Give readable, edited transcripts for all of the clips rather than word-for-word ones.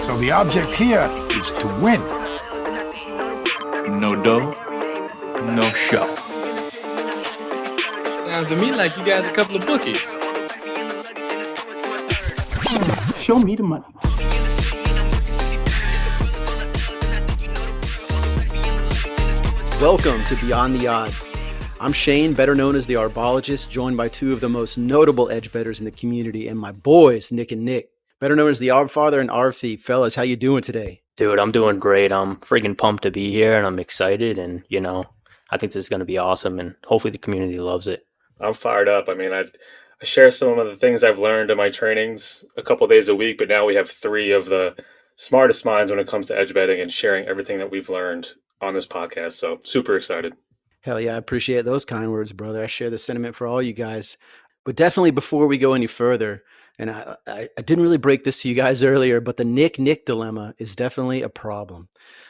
So the object here is to win. No dough, no show. Sounds to me like you guys are a couple of bookies. Show me the money. Welcome to Beyond the Odds. I'm Shane, better known as the Arbologist, joined by two of the most notable edge bettors in the community and my boys, Nick and Nick, better known as the Arb Father and Arb Thief. Fellas, how you doing today? Dude, I'm doing great. I'm freaking pumped to be here and I'm excited and, I think this is going to be awesome and hopefully the community loves it. I'm fired up. I share some of the things I've learned in my trainings a couple of days a week, but now we have three of the smartest minds when it comes to edge betting and sharing everything that we've learned on this podcast. So super excited. Hell yeah, I appreciate those kind words, brother. I share the sentiment for all you guys. But definitely before we go any further, and I didn't really break this to you guys earlier, but the Nick dilemma is definitely a problem.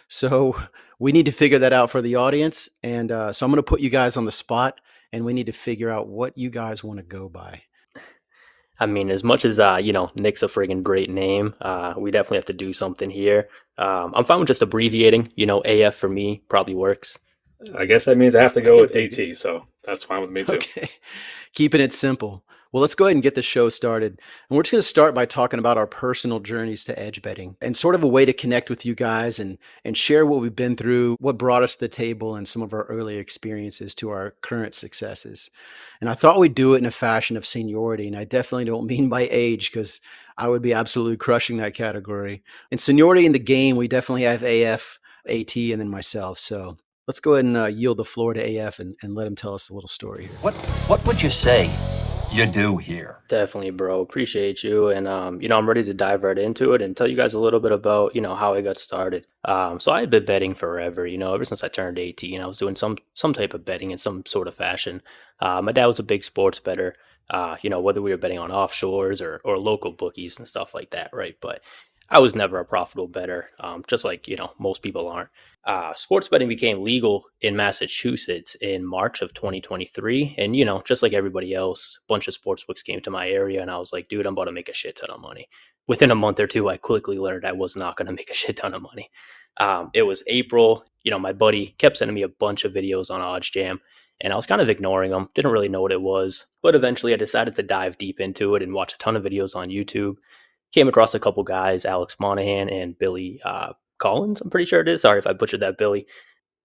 So we need to figure that out for the audience. And so I'm going to put you guys on the spot and we need to figure out what you guys want to go by. As much as, Nick's a friggin' great name, we definitely have to do something here. I'm fine with just abbreviating, AF for me probably works. I guess that means I have to go with AT, so that's fine with me too. Okay, keeping it simple. Well, let's go ahead and get the show started. And we're just going to start by talking about our personal journeys to edge betting and sort of a way to connect with you guys and share what we've been through, what brought us to the table and some of our early experiences to our current successes. And I thought we'd do it in a fashion of seniority. And I definitely don't mean by age because I would be absolutely crushing that category. And seniority in the game, we definitely have AF, AT, and then myself. So let's go ahead and yield the floor to AF and let him tell us a little story here. What would you say you do here? Definitely, bro. Appreciate you. And, I'm ready to dive right into it and tell you guys a little bit about, how I got started. So I had been betting forever, ever since I turned 18. I was doing some type of betting in some sort of fashion. My dad was a big sports bettor, whether we were betting on offshores or local bookies and stuff like that, right? But I was never a profitable bettor, just like, most people aren't. Sports betting became legal in Massachusetts in March of 2023. And, just like everybody else, a bunch of sportsbooks came to my area and I was like, dude, I'm about to make a shit ton of money. Within a month or two, I quickly learned I was not going to make a shit ton of money. It was April. My buddy kept sending me a bunch of videos on OddsJam and I was kind of ignoring them. Didn't really know what it was. But eventually I decided to dive deep into it and watch a ton of videos on YouTube. Came across a couple guys, Alex Monahan and Billy Collins, I'm pretty sure it is. Sorry if I butchered that, Billy.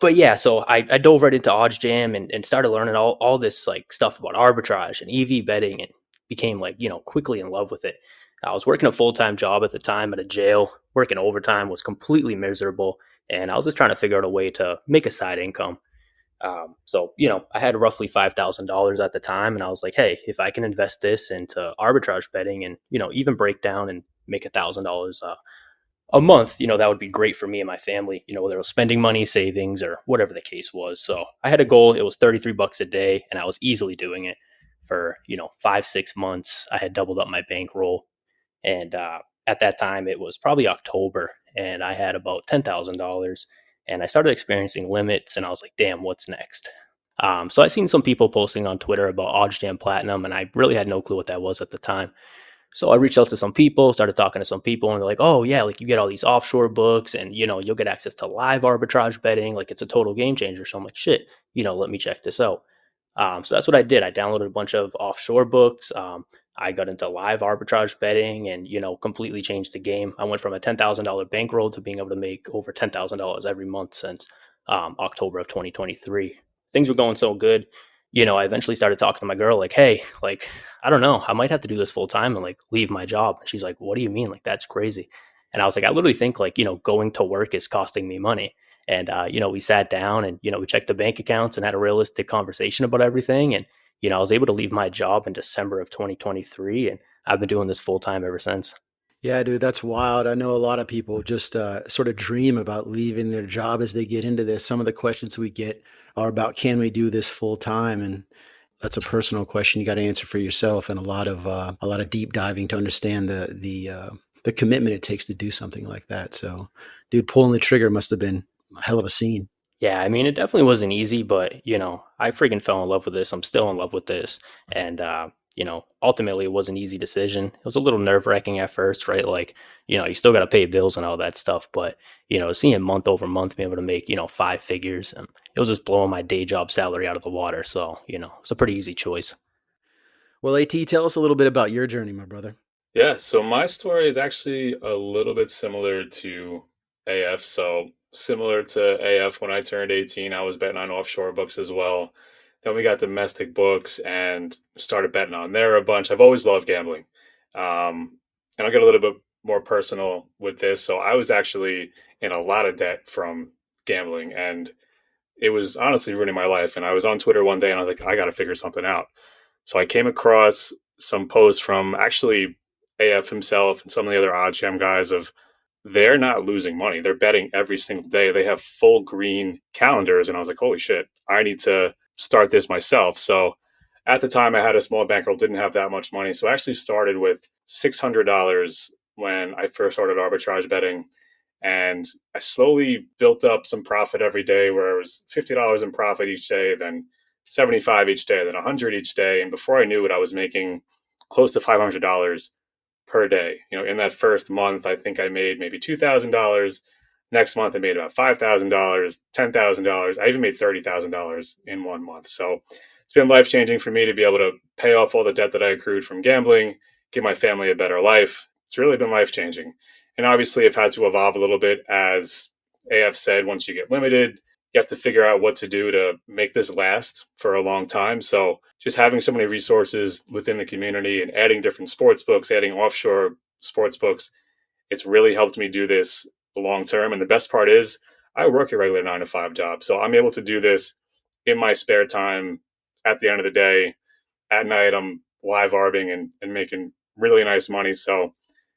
But yeah, so I dove right into OddsJam and started learning all this like stuff about arbitrage and EV betting and became quickly in love with it. I was working a full-time job at the time at a jail, working overtime, was completely miserable. And I was just trying to figure out a way to make a side income. So I had roughly $5,000 at the time and I was like, hey, if I can invest this into arbitrage betting and, even break down and make $1,000 a month, that would be great for me and my family, whether it was spending money, savings, or whatever the case was. So I had a goal. It was $33 a day and I was easily doing it for, 5-6 months. I had doubled up my bankroll. And at that time, it was probably October and I had about $10,000 and I started experiencing limits and I was like, damn, what's next? So I seen some people posting on Twitter about OddsJam Platinum and I really had no clue what that was at the time. So I reached out to some people, started talking to some people, and they're like, oh, yeah, like you get all these offshore books and, you'll get access to live arbitrage betting. Like it's a total game changer. So I'm like, shit, let me check this out. So that's what I did. I downloaded a bunch of offshore books. I got into live arbitrage betting and, completely changed the game. I went from a $10,000 bankroll to being able to make over $10,000 every month since October of 2023. Things were going so good. I eventually started talking to my girl like, hey, like, I don't know, I might have to do this full time and like leave my job. And she's like, what do you mean? Like, that's crazy. And I was like, I literally think like, going to work is costing me money. And, we sat down and, we checked the bank accounts and had a realistic conversation about everything. And, I was able to leave my job in December of 2023. And I've been doing this full time ever since. Yeah, dude, that's wild. I know a lot of people just sort of dream about leaving their job as they get into this. Some of the questions we get are about, can we do this full time? And that's a personal question you got to answer for yourself, and a lot of deep diving to understand the commitment it takes to do something like that. So, dude, pulling the trigger must have been a hell of a scene. Yeah, it definitely wasn't easy, but I freaking fell in love with this. I'm still in love with this, and ultimately it was an easy decision. It was a little nerve wracking at first, right? Like, you still got to pay bills and all that stuff. But, seeing month over month be able to make, 5 figures, and it was just blowing my day job salary out of the water. So, it's a pretty easy choice. Well, AT, tell us a little bit about your journey, my brother. Yeah, so my story is actually a little bit similar to AF. So similar to AF, when I turned 18, I was betting on offshore books as well. Then we got domestic books and started betting on there a bunch. I've always loved gambling. And I'll get a little bit more personal with this. So I was actually in a lot of debt from gambling, and it was honestly ruining my life. And I was on Twitter one day and I was like, I got to figure something out. So I came across some posts from actually AF himself and some of the other odd jam guys of they're not losing money. They're betting every single day. They have full green calendars. And I was like, holy shit, I need to start this myself. So at the time I had a small bankroll, didn't have that much money. So I actually started with $600 when I first started arbitrage betting. And I slowly built up some profit every day, where it was $50 in profit each day, then 75 each day, then 100 each day. And before I knew it, I was making close to $500 per day. In that first month, I think I made maybe $2,000. Next month, I made about $5,000, $10,000. I even made $30,000 in 1 month. So it's been life-changing for me to be able to pay off all the debt that I accrued from gambling, give my family a better life. It's really been life-changing. And obviously, I've had to evolve a little bit. As AF said, once you get limited, you have to figure out what to do to make this last for a long time. So just having so many resources within the community and adding different sports books, adding offshore sports books, it's really helped me do this long term. And the best part is I work a regular 9-to-5 job. So I'm able to do this in my spare time. At the end of the day, at night, I'm live arbing and making really nice money. So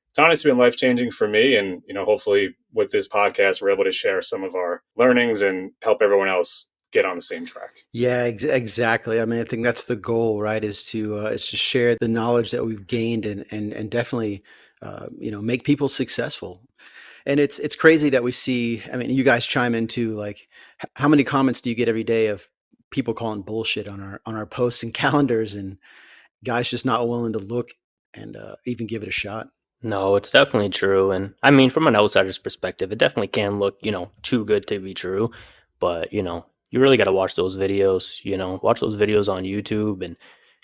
it's honestly been life-changing for me. And, hopefully with this podcast, we're able to share some of our learnings and help everyone else get on the same track. Yeah, exactly. I mean, I think that's the goal, right? Is to share the knowledge that we've gained and definitely, make people successful. And it's crazy that we see, I mean, you guys chime into like, how many comments do you get every day of people calling bullshit on our posts and calendars, and guys just not willing to look and even give it a shot? No, it's definitely true. And I mean, from an outsider's perspective, it definitely can look, too good to be true. But, you really got to watch those videos, watch those videos on YouTube and,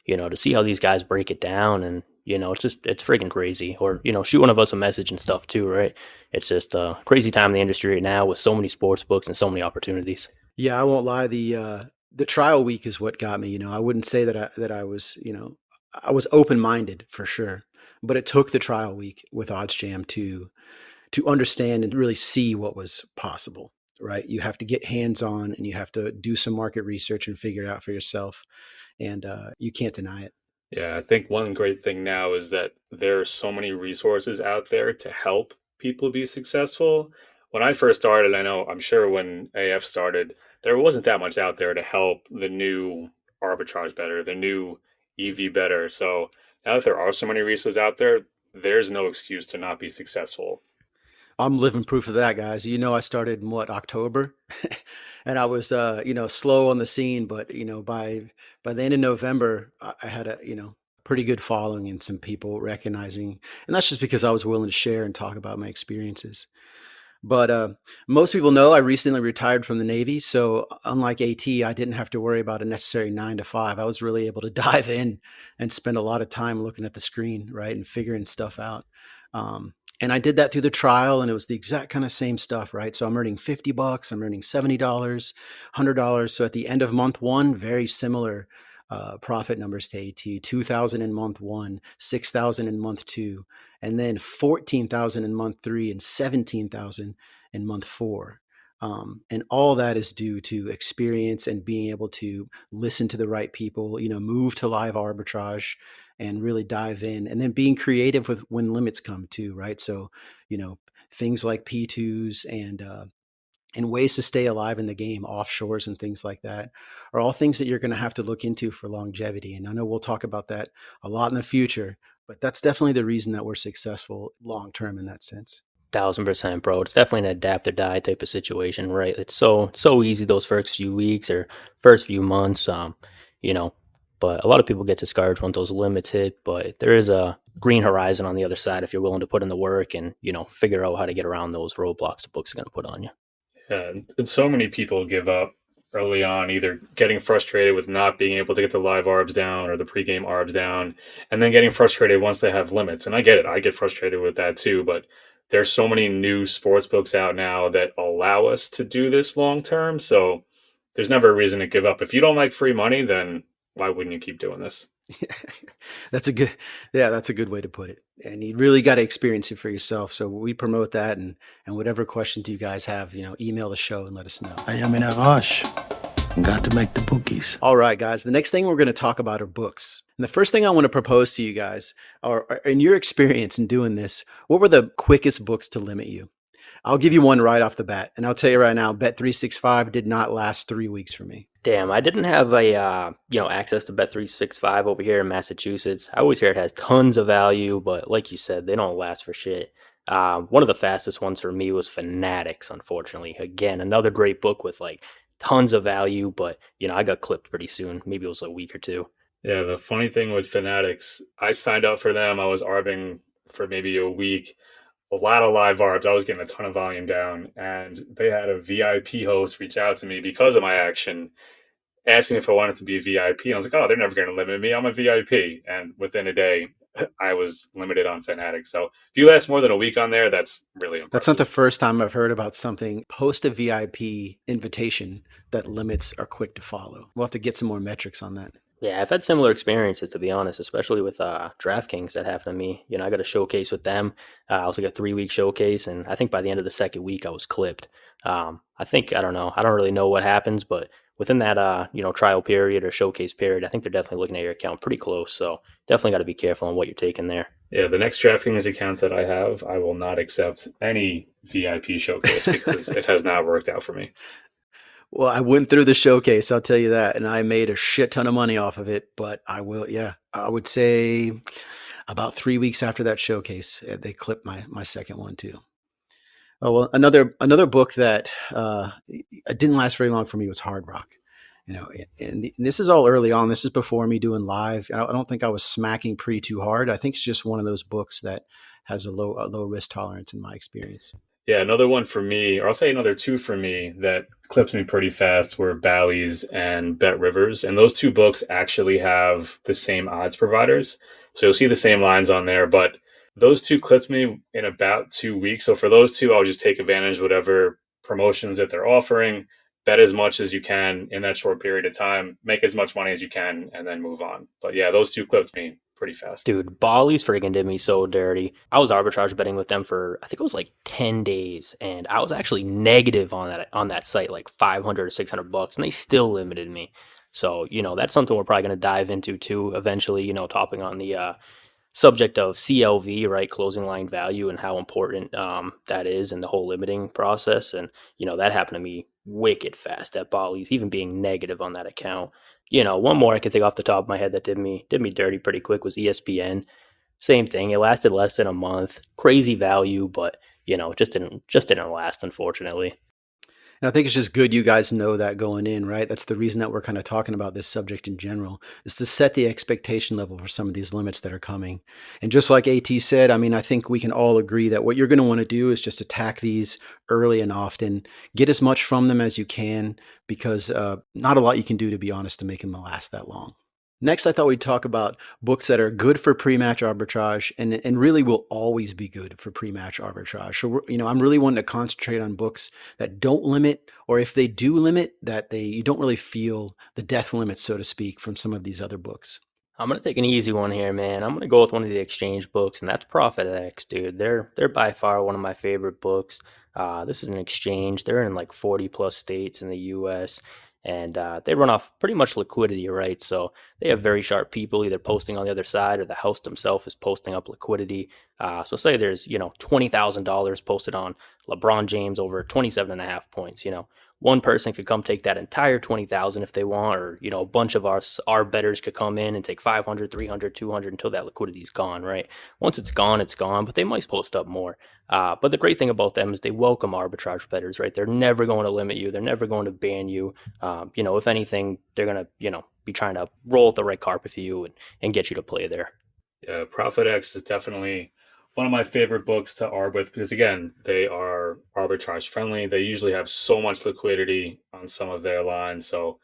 to see how these guys break it down. And, it's freaking crazy. Or, shoot one of us a message and stuff too, right? It's just a crazy time in the industry right now with so many sports books and so many opportunities. Yeah, I won't lie. The trial week is what got me. I wouldn't say that I was, I was open-minded for sure, but it took the trial week with OddsJam to understand and really see what was possible, right? You have to get hands-on and you have to do some market research and figure it out for yourself. And you can't deny it. Yeah, I think one great thing now is that there are so many resources out there to help people be successful. When I first started, I'm sure when AF started, there wasn't that much out there to help the new arbitrage bettor, the new EV bettor. So now that there are so many resources out there, there's no excuse to not be successful. I'm living proof of that, guys. I started in October, and I was, slow on the scene, but by the end of November, I had a, pretty good following and some people recognizing, and that's just because I was willing to share and talk about my experiences. But most people know I recently retired from the Navy, so unlike AT, I didn't have to worry about a necessary 9-to-5. I was really able to dive in and spend a lot of time looking at the screen, right, and figuring stuff out. And I did that through the trial, and it was the exact kind of same stuff, right? So I'm earning $50, I'm earning $70, $100. So at the end of month one, very similar profit numbers to AT: 2,000 in month one, 6,000 in month two, and then 14,000 in month three, and 17,000 in month four. And all that is due to experience and being able to listen to the right people, move to live arbitrage and really dive in, and then being creative with when limits come too, right? So, things like P2s and ways to stay alive in the game, offshores and things like that, are all things that you're going to have to look into for longevity. And I know we'll talk about that a lot in the future, but that's definitely the reason that we're successful long term in that sense. 1,000%, bro. It's definitely an adapt or die type of situation, right? It's so easy those first few weeks or first few months. But a lot of people get discouraged when those limits hit, but there is a green horizon on the other side if you're willing to put in the work and, figure out how to get around those roadblocks the books are going to put on you. Yeah, and so many people give up early on, either getting frustrated with not being able to get the live arbs down or the pregame arbs down, and then getting frustrated once they have limits. And I get it. I get frustrated with that too, but there's so many new sports books out now that allow us to do this long term. So there's never a reason to give up. If you don't like free money, then why wouldn't you keep doing this? That's a good way to put it. And you really got to experience it for yourself. So we promote that, and whatever questions you guys have, email the show and let us know. I am in a rush. Got to make the bookies. All right, guys. The next thing we're going to talk about are books. And the first thing I want to propose to you guys are, in your experience in doing this, what were the quickest books to limit you? I'll give you one right off the bat. And I'll tell you right now, Bet365 did not last 3 weeks for me. Damn, I didn't have a access to Bet365 over here in Massachusetts. I always hear it has tons of value, but like you said, they don't last for shit. One of the fastest ones for me was Fanatics, unfortunately. Again, another great book with like tons of value, but I got clipped pretty soon. Maybe it was a week or two. Yeah, the funny thing with Fanatics, I signed up for them. I was arbing for maybe a week. A lot of live arbs. I was getting a ton of volume down, and they had a VIP host reach out to me because of my action, asking if I wanted to be a VIP. And I was like, oh, they're never going to limit me. I'm a VIP. And within a day, I was limited on Fanatics. So if you last more than a week on there, that's really impressive. That's not the first time I've heard about something post a VIP invitation that limits are quick to follow. We'll have to get some more metrics on that. Yeah, I've had similar experiences, to be honest, especially with DraftKings that happened to me. I got a showcase with them. I was like a 3-week showcase, and I think by the end of the second week, I was clipped. I don't know. I don't really know what happens, but within that, trial period or showcase period, I think they're definitely looking at your account pretty close. So definitely got to be careful on what you're taking there. Yeah, the next DraftKings account that I have, I will not accept any VIP showcase because it has not worked out for me. Well, I went through the showcase, I'll tell you that, and I made a shit ton of money off of it. But I would say about 3 weeks after that showcase, they clipped my second one too. Oh, well, another book that didn't last very long for me was Hard Rock. And this is all early on. This is before me doing live. I don't think I was smacking pre too hard. I think it's just one of those books that has a low risk tolerance in my experience. Yeah, another one for me, or I'll say another two for me that clipped me pretty fast were Bally's and Bet Rivers. And those two books actually have the same odds providers. So you'll see the same lines on there, but those two clipped me in about 2 weeks. So for those two, I'll just take advantage of whatever promotions that they're offering, bet as much as you can in that short period of time, make as much money as you can, and then move on. But yeah, those two clipped me pretty fast. Dude, Bally's freaking did me so dirty. I was arbitrage betting with them for, I think it was like 10 days, and I was actually negative on that site, like 500 or 600 bucks, and they still limited me. So, that's something we're probably going to dive into too eventually, topping on the subject of CLV, right, closing line value, and how important that is in the whole limiting process. And, that happened to me wicked fast at Bally's, even being negative on that account. One more I could think off the top of my head that did me dirty pretty quick was ESPN. Same thing. It lasted less than a month. Crazy value, but just didn't last, unfortunately. And I think it's just good you guys know that going in, right? That's the reason that we're kind of talking about this subject in general, is to set the expectation level for some of these limits that are coming. And just like AT said, I think we can all agree that what you're going to want to do is just attack these early and often, get as much from them as you can, because not a lot you can do, to be honest, to make them last that long. Next, I thought we'd talk about books that are good for pre-match arbitrage and really will always be good for pre-match arbitrage. So, I'm really wanting to concentrate on books that don't limit, or if they do limit, that you don't really feel the death limit, so to speak, from some of these other books. I'm going to take an easy one here, man. I'm going to go with one of the exchange books, and that's Profit X, dude. They're by far one of my favorite books. This is an exchange. They're in like 40 plus states in the U.S., and they run off pretty much liquidity, right? So they have very sharp people either posting on the other side, or the host himself is posting up liquidity. So say there's, $20,000 posted on LeBron James over 27.5 points. one person could come take that entire 20,000 if they want, or, a bunch of our bettors could come in and take 500, 300, 200 until that liquidity is gone, right? Once it's gone, but they might post up more. But the great thing about them is they welcome arbitrage bettors, right? They're never going to limit you. They're never going to ban you. If anything, they're going to, be trying to roll the red carpet for you and get you to play there. Yeah, Profit X is definitely one of my favorite books to arb with because, again, they are arbitrage friendly. They usually have so much liquidity on some of their lines. So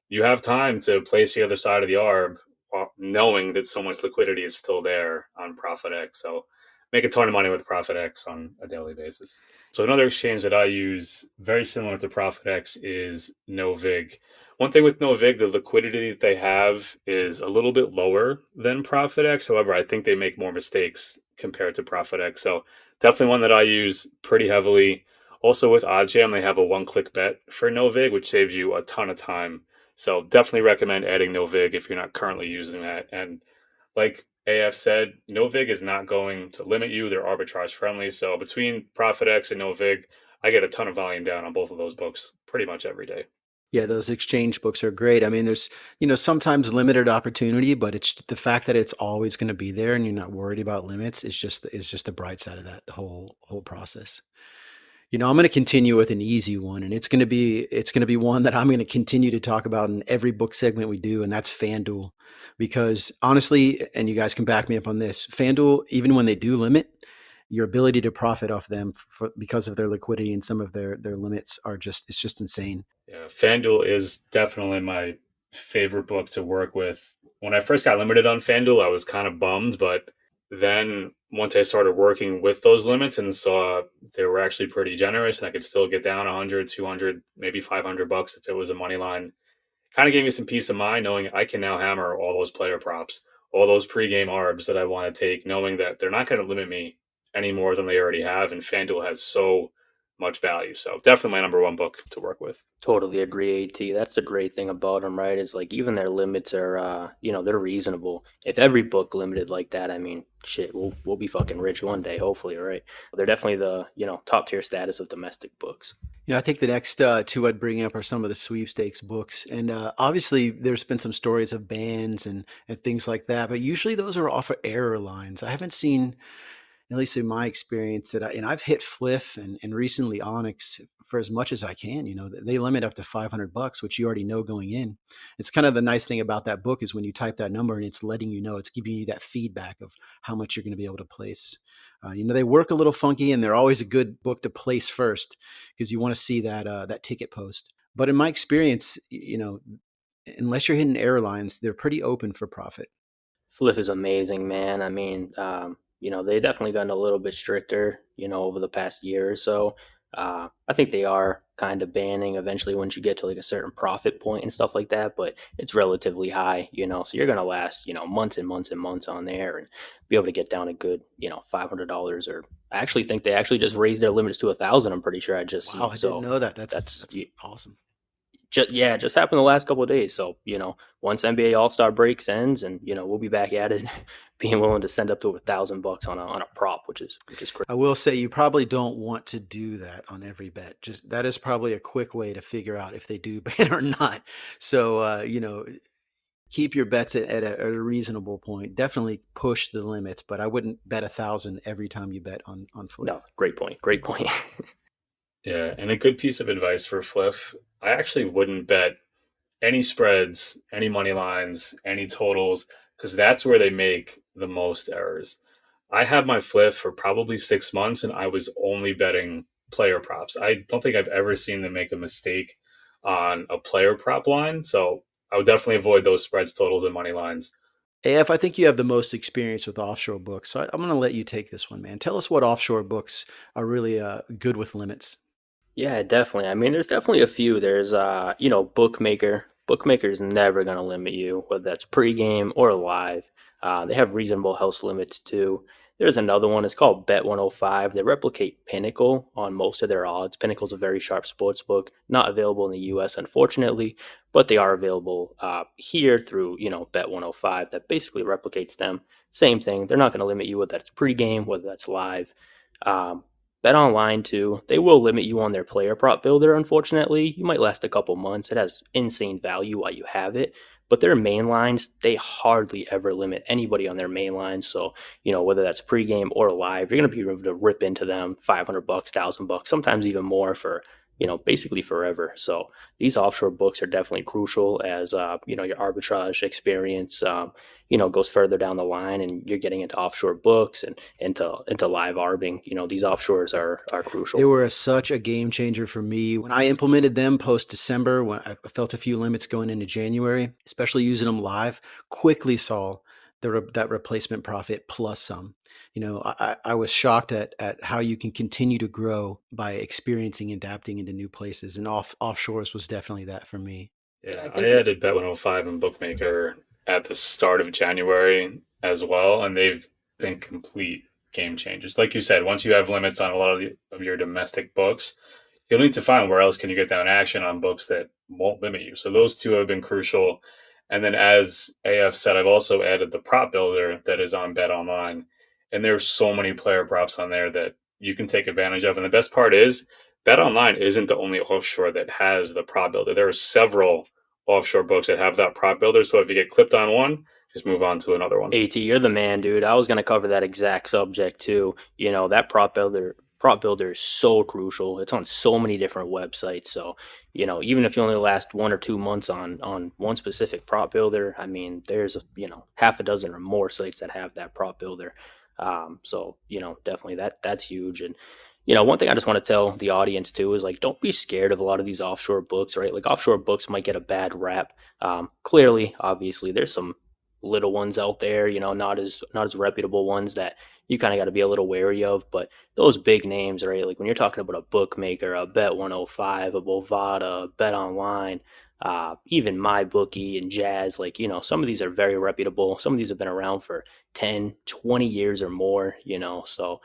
you have time to place the other side of the arb knowing that so much liquidity is still there on Profit X. So make a ton of money with Profit X on a daily basis. So another exchange that I use very similar to Profit X is NoVig. One thing with NoVig, the liquidity that they have is a little bit lower than Profit X. However, I think they make more mistakes compared to Profit X. So definitely one that I use pretty heavily. Also with OddsJam, they have a one-click bet for NoVig, which saves you a ton of time. So definitely recommend adding NoVig if you're not currently using that. And like AF said, NoVig is not going to limit you. They're arbitrage friendly. So between Profit X and NoVig, I get a ton of volume down on both of those books pretty much every day. Yeah, those exchange books are great. I mean, there's, sometimes limited opportunity, but it's the fact that it's always going to be there and you're not worried about limits is just the bright side of that whole process. I'm going to continue with an easy one, and it's going to be one that I'm going to continue to talk about in every book segment we do, and that's FanDuel. Because honestly, and you guys can back me up on this, FanDuel, even when they do limit, your ability to profit off them because of their liquidity and some of their limits it's just insane. Yeah, FanDuel is definitely my favorite book to work with. When I first got limited on FanDuel, I was kind of bummed, but then once I started working with those limits and saw they were actually pretty generous and I could still get down 100, 200, maybe $500 if it was a money line, kind of gave me some peace of mind knowing I can now hammer all those player props, all those pregame arbs that I want to take, knowing that they're not going to limit me any more than they already have. And FanDuel has so much value. So definitely my number one book to work with. Totally agree, AT. That's the great thing about them, right? Is like even their limits are, they're reasonable. If every book limited like that, I mean, shit, we'll be fucking rich one day, hopefully, right? They're definitely the, top tier status of domestic books. I think the next two I'd bring up are some of the sweepstakes books. And obviously, there's been some stories of bans and things like that, but usually those are off of error lines. I haven't seen, at least in my experience, that I've hit Fliff and recently Onyx for as much as I can. They limit up to $500, which you already know going in. It's kind of the nice thing about that book is when you type that number and it's letting you know, it's giving you that feedback of how much you're going to be able to place. They work a little funky and they're always a good book to place first because you want to see that ticket post. But in my experience, unless you're hitting airlines, they're pretty open for profit. Fliff is amazing, man. I mean, they definitely gotten a little bit stricter, over the past year or so. I think they are kind of banning eventually once you get to like a certain profit point and stuff like that, but it's relatively high, so you're going to last, months and months and months on there and be able to get down a good, $500, or I actually think they actually just raised their limits to 1,000. I'm pretty sure I just, I didn't know that. That's awesome. Just happened the last couple of days. So, once NBA All-Star breaks ends and, we'll be back at it, being willing to send up to $1,000 on a prop, which is crazy. I will say you probably don't want to do that on every bet. Just that is probably a quick way to figure out if they do ban or not. So, keep your bets at a reasonable point. Definitely push the limits, but I wouldn't bet 1,000 every time you bet on Fliff. No, great point. Great point. Yeah, and a good piece of advice for Fliff, I actually wouldn't bet any spreads, any money lines, any totals, because that's where they make the most errors. I had my Fliff for probably 6 months, and I was only betting player props. I don't think I've ever seen them make a mistake on a player prop line, so I would definitely avoid those spreads, totals, and money lines. AF, I think you have the most experience with offshore books, so I'm going to let you take this one, man. Tell us what offshore books are really good with limits. Yeah, definitely. I mean, there's definitely a few. There's, Bookmaker. Bookmaker's never going to limit you, whether that's pregame or live. They have reasonable house limits too. There's another one. It's called Bet 105. They replicate Pinnacle on most of their odds. Pinnacle's a very sharp sports book, not available in the U.S. unfortunately, but they are available here through Bet 105. That basically replicates them. Same thing. They're not going to limit you whether that's pregame, whether that's live. Bet online too. They will limit you on their player prop builder, unfortunately. You might last a couple months. It has insane value while you have it. But their main lines, they hardly ever limit anybody on their main lines. So, whether that's pregame or live, you're going to be able to rip into them $500, $1,000, sometimes even more for, basically forever. So these offshore books are definitely crucial as, your arbitrage experience, goes further down the line and you're getting into offshore books and into live arbing. These offshores are crucial. They were such a game changer for me. When I implemented them post-December, when I felt a few limits going into January, especially using them live, quickly saw that replacement profit plus some. I was shocked at how you can continue to grow by experiencing and adapting into new places. And offshores was definitely that for me. Yeah, I added Bet105 and Bookmaker at the start of January as well, and they've been complete game changers. Like you said, once you have limits on a lot of your domestic books, you'll need to find where else can you get down action on books that won't limit you. So those two have been crucial. And then as AF said, I've also added the prop builder that is on Bet Online. And there's so many player props on there that you can take advantage of. And the best part is Bet Online isn't the only offshore that has the prop builder. There are several offshore books that have that prop builder. So if you get clipped on one, just move on to another one. AT, you're the man, dude. I was going to cover that exact subject too. That prop builder is so crucial. It's on so many different websites. So, even if you only last 1 or 2 months on one specific prop builder, I mean, there's, half a dozen or more sites that have that prop builder. So, definitely that's huge. And, one thing I just want to tell the audience too is don't be scared of a lot of these offshore books, right? Like offshore books might get a bad rap. Clearly, obviously there's some little ones out there, not as reputable ones that you kind of got to be a little wary of, but those big names, right? Like when you're talking about a Bookmaker, a Bet105, a Bovada, Bet Online, even MyBookie and Jazz, some of these are very reputable. Some of these have been around for 10, 20 years or more, so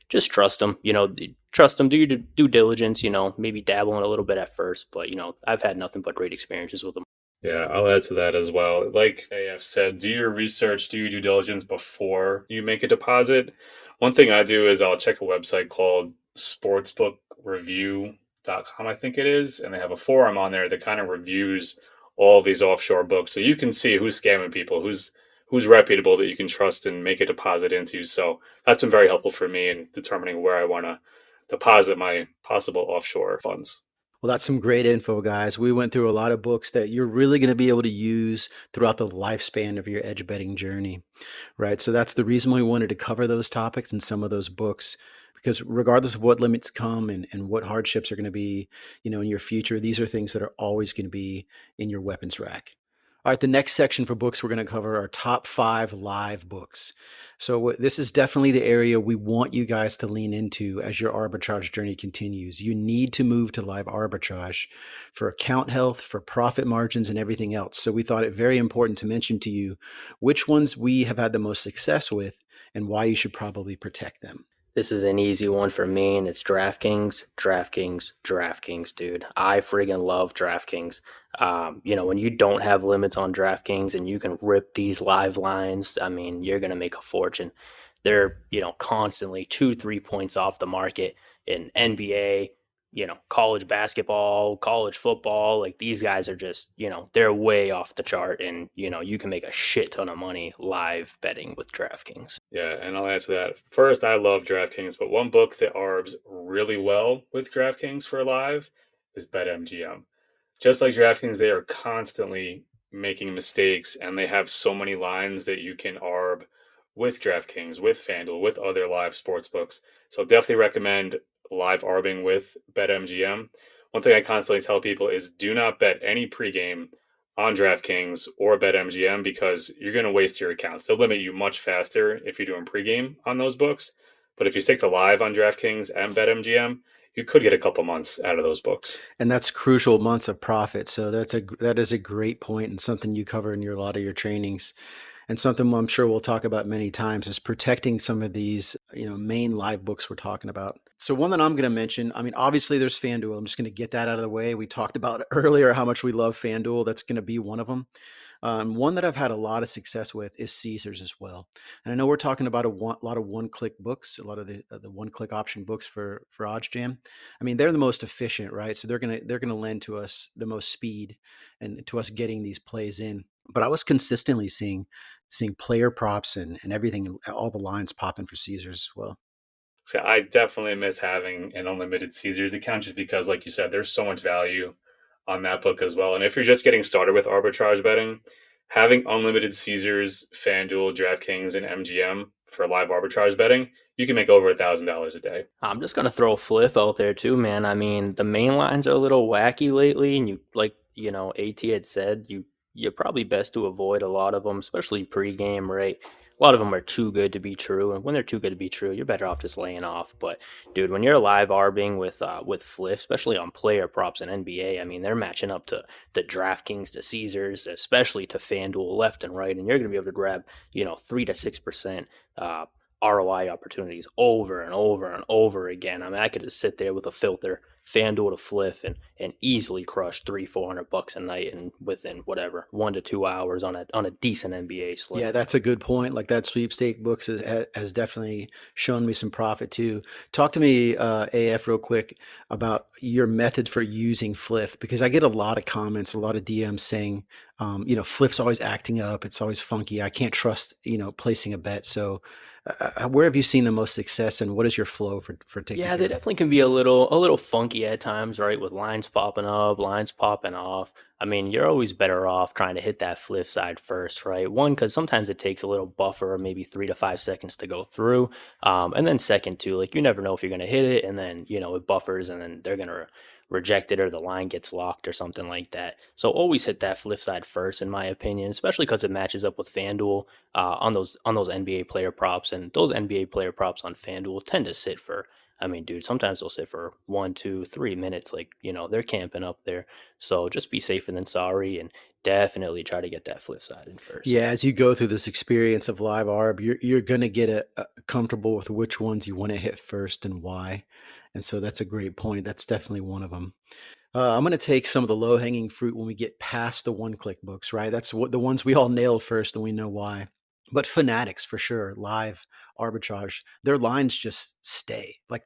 just trust them, do your due diligence, maybe dabble in a little bit at first, but, I've had nothing but great experiences with them. Yeah, I'll add to that as well. Like AF said, do your research, do your due diligence before you make a deposit. One thing I do is I'll check a website called sportsbookreview.com, I think it is, and they have a forum on there that kind of reviews all these offshore books. So you can see who's scamming people, who's reputable that you can trust and make a deposit into. So that's been very helpful for me in determining where I want to deposit my possible offshore funds. Well, that's some great info, guys. We went through a lot of books that you're really going to be able to use throughout the lifespan of your edge betting journey, right? So that's the reason we wanted to cover those topics and some of those books, because regardless of what limits come and what hardships are going to be, in your future, these are things that are always going to be in your weapons rack. All right, the next section for books we're going to cover are top 5 live books. So this is definitely the area we want you guys to lean into as your arbitrage journey continues. You need to move to live arbitrage for account health, for profit margins, and everything else. So we thought it very important to mention to you which ones we have had the most success with and why you should probably protect them. This is an easy one for me, and it's DraftKings, dude. I friggin' love DraftKings. When you don't have limits on DraftKings and you can rip these live lines, I mean, you're going to make a fortune. They're, constantly 2-3 points off the market in NBA, college basketball, college football. Like these guys are just, they're way off the chart, and, you can make a shit ton of money live betting with DraftKings. Yeah, and I'll add to that. First, I love DraftKings, but one book that arbs really well with DraftKings for live is BetMGM. Just like DraftKings, they are constantly making mistakes, and they have so many lines that you can arb with DraftKings, with FanDuel, with other live sports books. So definitely recommend live arbing with BetMGM. One thing I constantly tell people is do not bet any pregame on DraftKings or BetMGM because you're going to waste your accounts. They'll limit you much faster if you're doing pregame on those books. But if you stick to live on DraftKings and BetMGM, you could get a couple months out of those books. And that's crucial months of profit. So that is a great point and something you cover in a lot of your trainings. And something I'm sure we'll talk about many times is protecting some of these, main live books we're talking about. So one that I'm going to mention, obviously there's FanDuel. I'm just going to get that out of the way. We talked about earlier how much we love FanDuel. That's going to be one of them. One that I've had a lot of success with is Caesars as well. And I know we're talking about lot of one-click books, a lot of the one-click option books for OddsJam. I mean, they're the most efficient, right? So they're gonna lend to us the most speed and to us getting these plays in. But I was consistently seeing player props and everything, all the lines popping for Caesars as well. So I definitely miss having an unlimited Caesars account just because, like you said, there's so much value on that book as well. And if you're just getting started with arbitrage betting, having unlimited Caesars, FanDuel, DraftKings, and MGM for live arbitrage betting, you can make over $1,000 a day. I'm just gonna throw Fliff out there too, man. I mean, the main lines are a little wacky lately, and AT had said, you're probably best to avoid a lot of them, especially pregame, right? A lot of them are too good to be true, and when they're too good to be true, you're better off just laying off. But dude, when you're live arbing with Fliff, especially on player props in NBA, I mean, they're matching up to the DraftKings, to Caesars, especially to FanDuel left and right, and you're gonna be able to grab 3 to 6% ROI opportunities over and over and over again. I mean, I could just sit there with a filter, FanDuel to Fliff, and easily crush $300-400 a night, and within whatever 1 to 2 hours on a decent NBA slate. Yeah, that's a good point. Like that sweepstake books has definitely shown me some profit too. Talk to me, AF, real quick about your method for using Fliff, because I get a lot of comments, a lot of DMs saying, Fliff's always acting up. It's always funky. I can't trust, placing a bet. So where have you seen the most success, and what is your flow for taking Yeah, care they of it? definitely can be a little funky at times, right? With lines popping up, lines popping off. I mean, you're always better off trying to hit that Fliff side first, right? One, because sometimes it takes a little buffer, maybe 3 to 5 seconds to go through. And then second, too, like you never know if you're going to hit it, and then, it buffers, and then they're going to reject it, or the line gets locked or something like that. So always hit that Fliff side first, in my opinion, especially because it matches up with FanDuel on those NBA player props. And those NBA player props on FanDuel tend to sit for, I mean, dude, sometimes they'll sit for 1, 2, 3 minutes. Like, they're camping up there. So just be safer than sorry, and definitely try to get that Fliff side in first. Yeah, as you go through this experience of live arb, you're gonna get comfortable with which ones you want to hit first and why. And so that's a great point. That's definitely one of them. I'm gonna take some of the low hanging fruit when we get past the one click books, right? That's what the ones we all nailed first, and we know why. But fanatics for sure, live arbitrage, their lines just stay. Like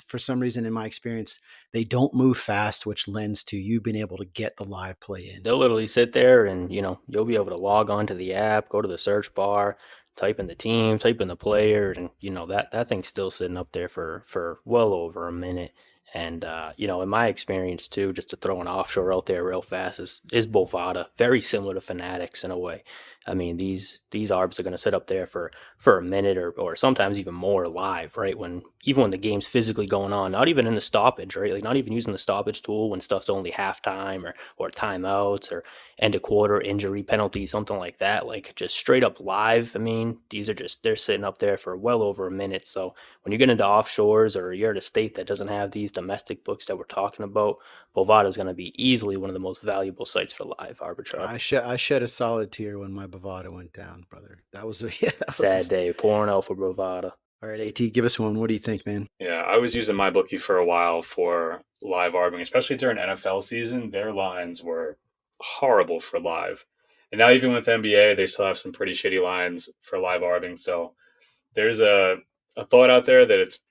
for some reason, in my experience, they don't move fast, which lends to you being able to get the live play in. They'll literally sit there, and you'll be able to log on to the app, go to the search bar, type in the team, type in the player, and that thing's still sitting up there for well over a minute. And in my experience too, just to throw an offshore out there real fast, is Bovada, very similar to Fanatics in a way. I mean, these arbs are going to sit up there for a minute, or sometimes even more live, right? Even when the game's physically going on, not even in the stoppage, right? Like not even using the stoppage tool when stuff's only halftime or timeouts or end of quarter, injury penalty, something like that. Like just straight up live. I mean, they're sitting up there for well over a minute. So when you get into offshores, or you're at a state that doesn't have these domestic books that we're talking about, Bovada is going to be easily one of the most valuable sites for live arbitrage. I shed a solid tear when my Bovada went down, brother. That was yeah, that was Sad day, pouring out for Bovada. All right, AT, give us one. What do you think, man? Yeah, I was using MyBookie for a while for live arbing, especially during NFL season. Their lines were horrible for live. And now even with NBA, they still have some pretty shitty lines for live arbing. So there's a thought out there that it's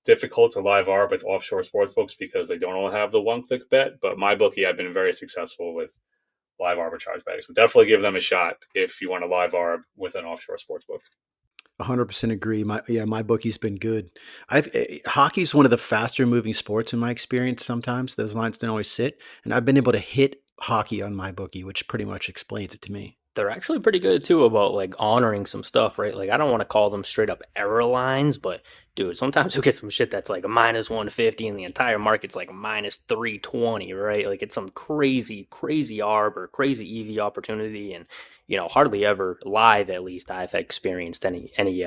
difficult to live arb with offshore sportsbooks because they don't all have the one-click bet. But MyBookie, I've been very successful with live arbitrage betting. So definitely give them a shot if you want to live arb with an offshore sportsbook. 100% agree. My bookie's been good. Hockey's one of the faster moving sports in my experience. Sometimes those lines don't always sit, and I've been able to hit hockey on my bookie, which pretty much explains it to me. They're actually pretty good too about like honoring some stuff, right? Like I don't want to call them straight up error lines, but dude, sometimes you'll get some shit that's like a -150 and the entire market's like -320, right? Like it's some crazy arb or crazy EV opportunity, and hardly ever live, at least I've experienced any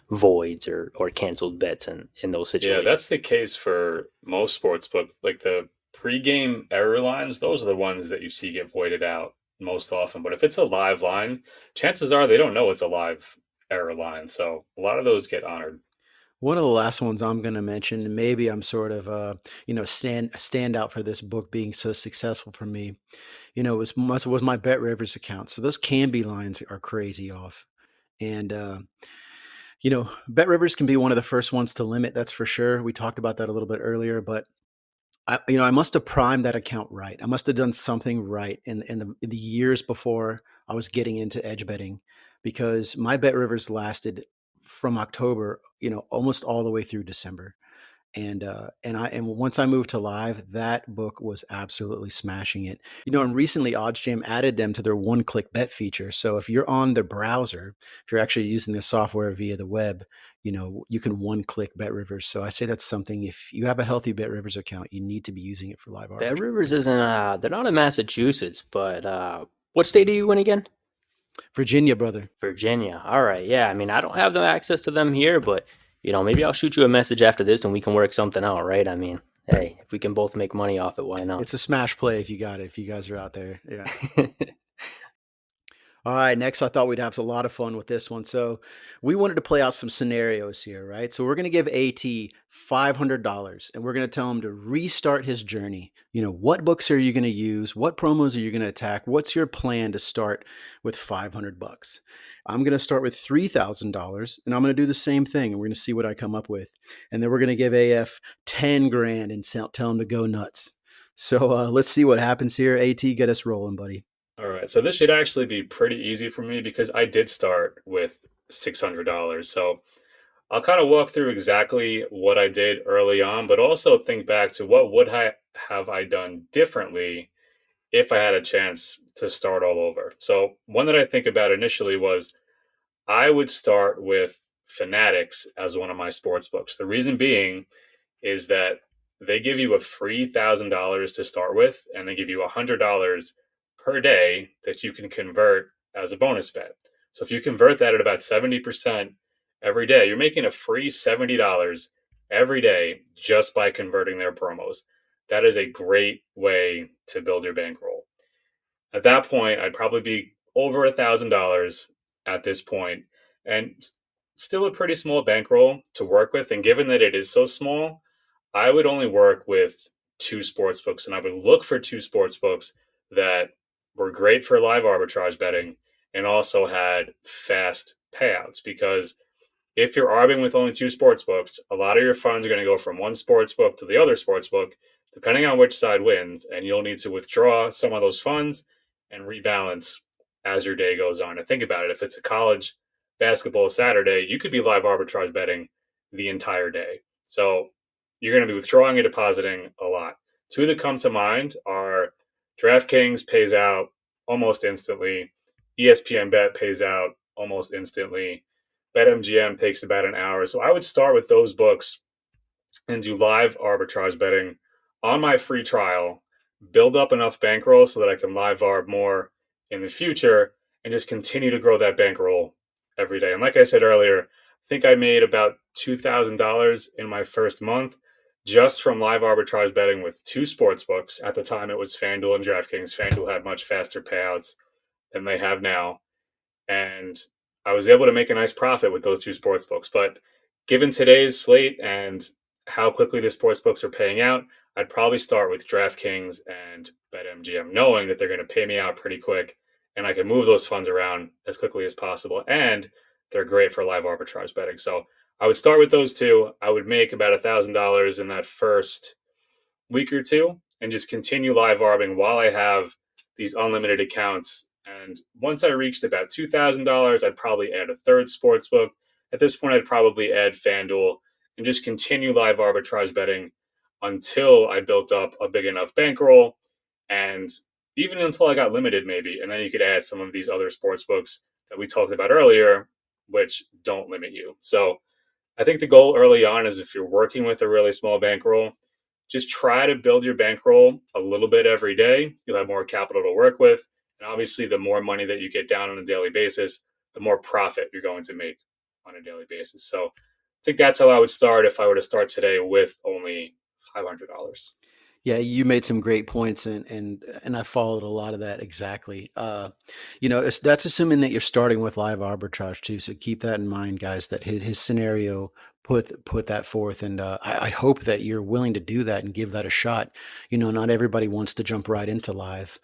voids or canceled bets in those situations. Yeah, that's the case for most sportsbook. Like the pregame error lines, those are the ones that you see get voided out most often. But if it's a live line, chances are they don't know it's a live error line. So a lot of those get honored. One of the last ones I'm going to mention, and maybe I'm sort of a standout for this book being so successful for me. Was my Bet Rivers account. So those Canby lines are crazy off, and Bet Rivers can be one of the first ones to limit. That's for sure. We talked about that a little bit earlier, but I must have primed that account right. I must have done something right in the years before I was getting into edge betting, because my Bet Rivers lasted from October, almost all the way through December. And once I moved to live, that book was absolutely smashing it. And recently OddsJam added them to their one-click bet feature. So if you're on the browser, if you're actually using the software via the web, you can one-click Bet Rivers. So I say that's something, if you have a healthy Bet Rivers account, you need to be using it for live Bet arbitrage. Rivers isn't, they're not in Massachusetts, but what state are you in again? Virginia, brother. Virginia. All right. Yeah. I mean, I don't have the access to them here, but maybe I'll shoot you a message after this and we can work something out, right? I mean, hey, if we can both make money off it, why not? It's a smash play if you got it, if you guys are out there. Yeah. All right, next, I thought we'd have a lot of fun with this one. So we wanted to play out some scenarios here, right? So we're going to give AT $500 and we're going to tell him to restart his journey. What books are you going to use? What promos are you going to attack? What's your plan to start with $500? I'm going to start with $3,000 and I'm going to do the same thing. And we're going to see what I come up with. And then we're going to give AF 10 grand and tell him to go nuts. So let's see what happens here. AT, get us rolling, buddy. All right, so this should actually be pretty easy for me because I did start with $600. So I'll kind of walk through exactly what I did early on, but also think back to what would I have I done differently if I had a chance to start all over. So one that I think about initially was I would start with Fanatics as one of my sports books. The reason being is that they give you a free $1,000 to start with, and they give you $100 per day that you can convert as a bonus bet. So if you convert that at about 70% every day, you're making a free $70 every day just by converting their promos. That is a great way to build your bankroll. At that point, I'd probably be over $1,000 at this point, and still a pretty small bankroll to work with. And given that it is so small, I would only work with 2 sports books, and I would look for 2 sports books that were great for live arbitrage betting and also had fast payouts. Because if you're arbing with only 2 sports books, a lot of your funds are going to go from one sports book to the other sports book, depending on which side wins, and you'll need to withdraw some of those funds and rebalance as your day goes on. And think about it. If it's a college basketball Saturday, you could be live arbitrage betting the entire day. So you're going to be withdrawing and depositing a lot. 2 that come to mind are DraftKings pays out almost instantly. ESPN Bet pays out almost instantly. BetMGM takes about an hour. So I would start with those books and do live arbitrage betting on my free trial, build up enough bankroll so that I can live arb more in the future, and just continue to grow that bankroll every day. And like I said earlier, I think I made about $2,000 in my first month just from live arbitrage betting with 2 sports books. At the time, it was FanDuel and DraftKings. FanDuel had much faster payouts than they have now. And I was able to make a nice profit with those 2 sports books. But given today's slate and how quickly the sports books are paying out, I'd probably start with DraftKings and BetMGM, knowing that they're going to pay me out pretty quick and I can move those funds around as quickly as possible. And they're great for live arbitrage betting. So I would start with those 2. I would make about $1,000 in that first week or 2 and just continue live arbing while I have these unlimited accounts. And once I reached about $2,000, I'd probably add a third sportsbook. At this point, I'd probably add FanDuel and just continue live arbitrage betting until I built up a big enough bankroll, and even until I got limited maybe. And then you could add some of these other sports books that we talked about earlier, which don't limit you. So I think the goal early on is, if you're working with a really small bankroll, just try to build your bankroll a little bit every day. You'll have more capital to work with. And obviously, the more money that you get down on a daily basis, the more profit you're going to make on a daily basis. So I think that's how I would start if I were to start today with only $500. Yeah, you made some great points, and I followed a lot of that exactly. That's assuming that you're starting with live arbitrage too. So keep that in mind, guys. That his scenario put that forth, and I hope that you're willing to do that and give that a shot. Not everybody wants to jump right into live.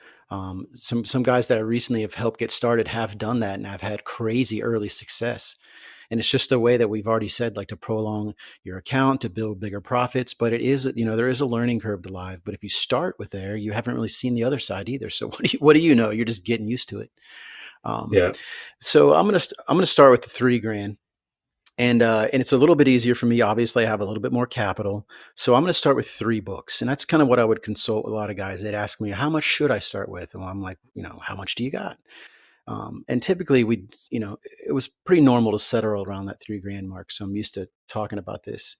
Some guys that I recently have helped get started have done that and have had crazy early success. And it's just a way that we've already said, like to prolong your account to build bigger profits. But it is, there is a learning curve to live. But if you start with there, you haven't really seen the other side either. So what do you know? You're just getting used to it. Yeah. So I'm gonna start with the $3,000. And it's a little bit easier for me. Obviously, I have a little bit more capital. So I'm going to start with 3 books. And that's kind of what I would consult with a lot of guys. They'd ask me, how much should I start with? And I'm like, how much do you got? And typically it was pretty normal to settle around that $3,000 mark. So I'm used to talking about this,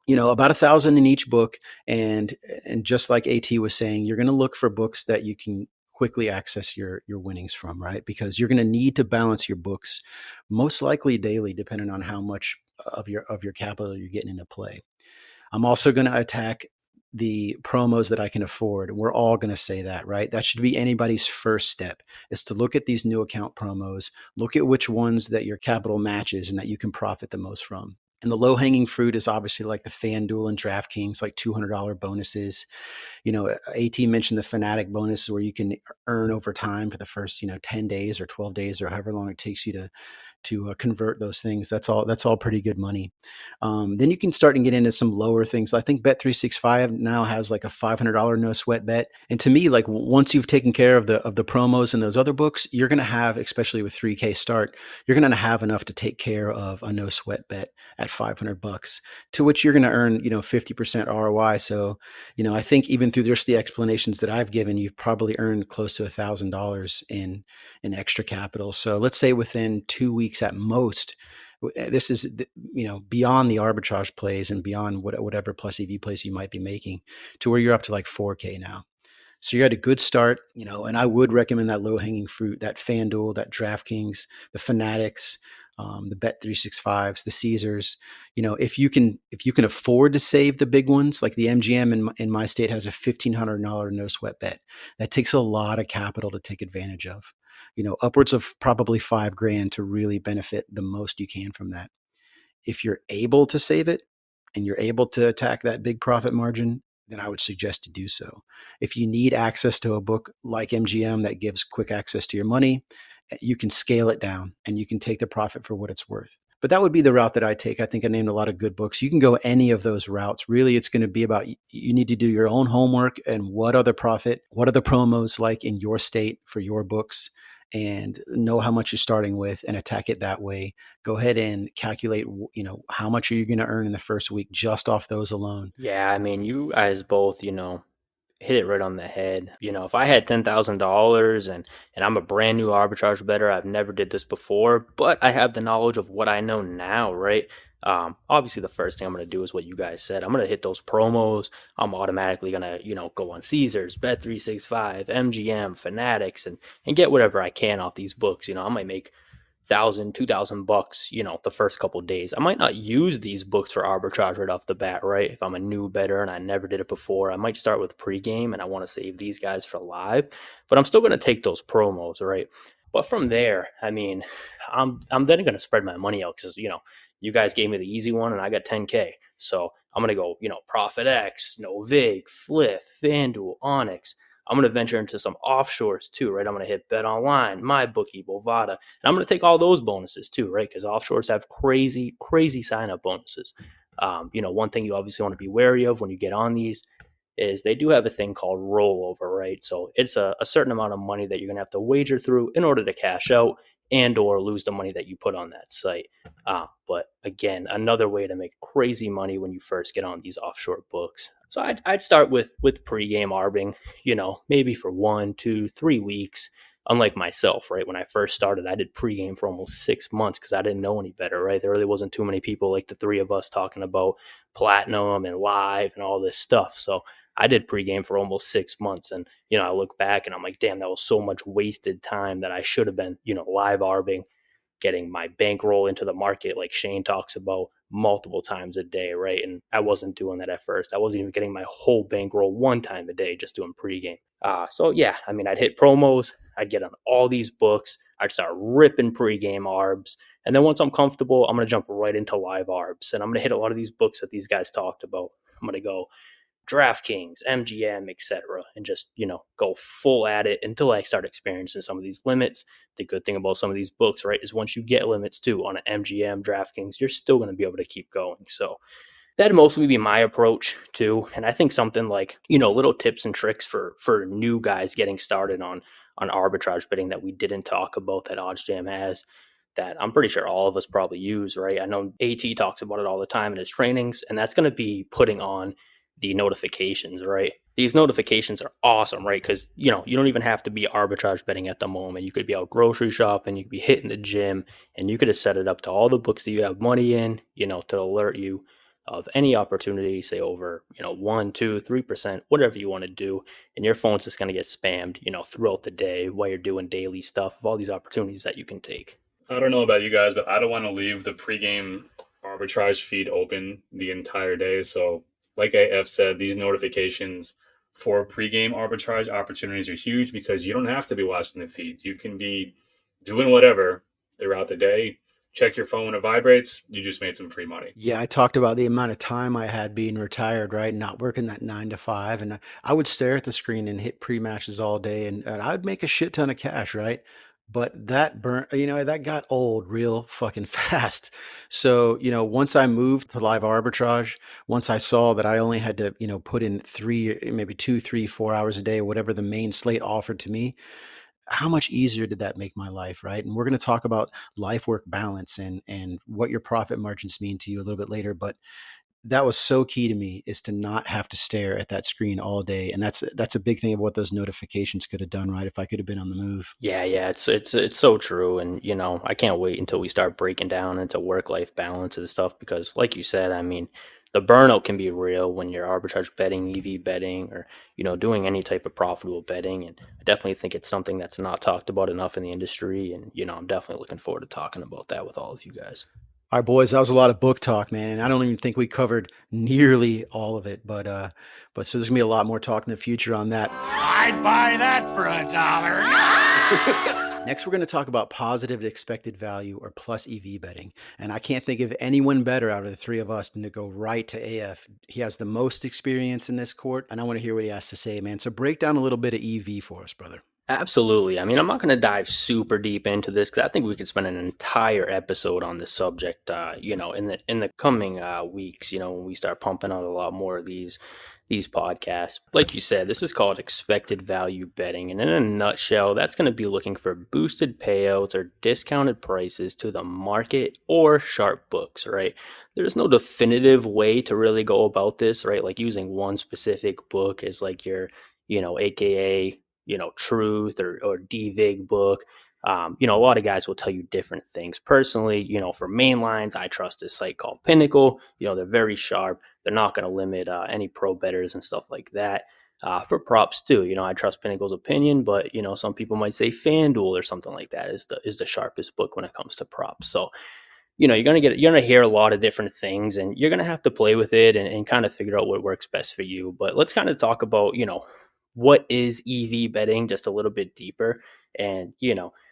about 1,000 in each book. And just like AT was saying, you're going to look for books that you can quickly access your winnings from, right? Because you're going to need to balance your books most likely daily, depending on how much of your capital you're getting into play. I'm also going to attack the promos that I can afford. We're all going to say that, right? That should be anybody's first step, is to look at these new account promos, look at which ones that your capital matches and that you can profit the most from. And the low hanging fruit is obviously like the FanDuel and DraftKings, like $200 bonuses. AT mentioned the Fanatic bonus where you can earn over time for the first, 10 days or 12 days or however long it takes you to convert those things. That's all pretty good money. Then you can start and get into some lower things. I think Bet365 now has like a $500 no sweat bet. And to me, like once you've taken care of the promos and those other books, you're going to have, especially with 3K start, you're going to have enough to take care of a no sweat bet at $500, to which you're going to earn 50% ROI. So I think even through just the explanations that I've given, you've probably earned close to $1,000 in extra capital. So let's say within 2 weeks at most, this is beyond the arbitrage plays and beyond whatever plus EV plays you might be making, to where you're up to like 4K now. So you had a good start, and I would recommend that low hanging fruit, that FanDuel, that DraftKings, the Fanatics, the Bet365s, the Caesars. If you can afford to save the big ones, like the MGM in my state has a $1,500 no sweat bet. That takes a lot of capital to take advantage of. Upwards of probably $5,000 to really benefit the most you can from that. If you're able to save it and you're able to attack that big profit margin, then I would suggest to do so. If you need access to a book like MGM that gives quick access to your money, you can scale it down and you can take the profit for what it's worth. But that would be the route that I take. I think I named a lot of good books. You can go any of those routes. Really, it's going to be about, you need to do your own homework and what are the promos like in your state for your books, and know how much you're starting with and attack it that way. Go ahead and calculate, how much are you going to earn in the first week just off those alone. Yeah, I mean, you guys both, hit it right on the head. If I had $10,000 and I'm a brand new arbitrage bettor, I've never did this before, but I have the knowledge of what I know now, right? Obviously the first thing I'm going to do is what you guys said. I'm going to hit those promos. I'm automatically going to, go on Caesars, Bet365, MGM, Fanatics, and get whatever I can off these books. I might make $2,000, the first couple of days. I might not use these books for arbitrage right off the bat, right? If I'm a new bettor and I never did it before, I might start with pregame and I want to save these guys for live, but I'm still going to take those promos, right? But from there, I mean, I'm then going to spread my money out because, you guys gave me the easy one and I got 10K. So I'm going to go, Profit X, Vig, Flip, FanDuel, Onyx. I'm going to venture into some offshores too, right? I'm going to hit Bet Online, MyBookie, Bovada, and I'm going to take all those bonuses too, right? Because offshores have crazy, crazy sign-up bonuses. One thing you obviously want to be wary of when you get on these is they do have a thing called rollover, right? So it's a certain amount of money that you're going to have to wager through in order to cash out and or lose the money that you put on that site. But again, another way to make crazy money when you first get on these offshore books. So I'd start with pregame arbing, maybe for 1, 2, 3 weeks. Unlike myself, right? When I first started, I did pregame for almost 6 months because I didn't know any better, right? There really wasn't too many people like the three of us talking about platinum and live and all this stuff. So I did pregame for almost 6 months. And, I look back and I'm like, damn, that was so much wasted time that I should have been, live arbing, getting my bankroll into the market like Shane talks about, multiple times a day, right? And I wasn't doing that at first. I wasn't even getting my whole bankroll one time a day, just doing pregame. So yeah, I mean, I'd hit promos, I'd get on all these books, I'd start ripping pregame arbs. And then once I'm comfortable, I'm going to jump right into live arbs. And I'm going to hit a lot of these books that these guys talked about. I'm going to go DraftKings, MGM, etc., and just, go full at it until I start experiencing some of these limits. The good thing about some of these books, right, is once you get limits too on an MGM, DraftKings, you're still going to be able to keep going. So that'd mostly be my approach too. And I think something like, little tips and tricks for new guys getting started on arbitrage betting that we didn't talk about that OddsJam has, that I'm pretty sure all of us probably use, right? I know AT talks about it all the time in his trainings, and that's going to be putting on the notifications, right? These notifications are awesome, right? Because, you don't even have to be arbitrage betting at the moment. You could be out grocery shopping, you could be hitting the gym, and you could have set it up to all the books that you have money in, to alert you of any opportunity, say over, 1, 2, 3%, whatever you want to do. And your phone's just going to get spammed, throughout the day while you're doing daily stuff of all these opportunities that you can take. I don't know about you guys, but I don't want to leave the pregame arbitrage feed open the entire day. So like AF said, these notifications for pregame arbitrage opportunities are huge because you don't have to be watching the feed. You can be doing whatever throughout the day. Check your phone when it vibrates. You just made some free money. Yeah, I talked about the amount of time I had being retired, right? Not working that 9 to 5. And I would stare at the screen and hit pre-matches all day, and I would make a shit ton of cash, right? But that that got old real fucking fast. So, once I moved to live arbitrage, once I saw that I only had to, put in 3, maybe 2, 3, 4 hours a day, whatever the main slate offered to me, how much easier did that make my life, right? And we're going to talk about life work balance and what your profit margins mean to you a little bit later. But that was so key to me, is to not have to stare at that screen all day. And that's a big thing of what those notifications could have done, right? If I could have been on the move. Yeah, it's so true. And I can't wait until we start breaking down into work-life balance and stuff, because like you said, I mean, the burnout can be real when you're arbitrage betting, EV betting, or doing any type of profitable betting. And I definitely think it's something that's not talked about enough in the industry. And I'm definitely looking forward to talking about that with all of you guys. All right, boys, that was a lot of book talk, man. And I don't even think we covered nearly all of it. But so there's going to be a lot more talk in the future on that. I'd buy that for $1. Next, we're going to talk about positive expected value, or plus EV betting. And I can't think of anyone better out of the three of us than to go right to AF. He has the most experience in this court, and I want to hear what he has to say, man. So break down a little bit of EV for us, brother. Absolutely. I mean, I'm not going to dive super deep into this because I think we could spend an entire episode on this subject, in the coming weeks, when we start pumping out a lot more of these podcasts. Like you said, this is called expected value betting. And in a nutshell, that's going to be looking for boosted payouts or discounted prices to the market or sharp books, right? There's no definitive way to really go about this, right? Like using one specific book as like your, AKA, truth or DVIG book. A lot of guys will tell you different things. Personally, for main lines, I trust this site called Pinnacle. They're very sharp. They're not going to limit any pro bettors and stuff like that. For props too, I trust Pinnacle's opinion, but some people might say FanDuel or something like that is the sharpest book when it comes to props. So you're gonna hear a lot of different things, and you're gonna have to play with it and kind of figure out what works best for you. But let's kind of talk about what is EV betting just a little bit deeper. And,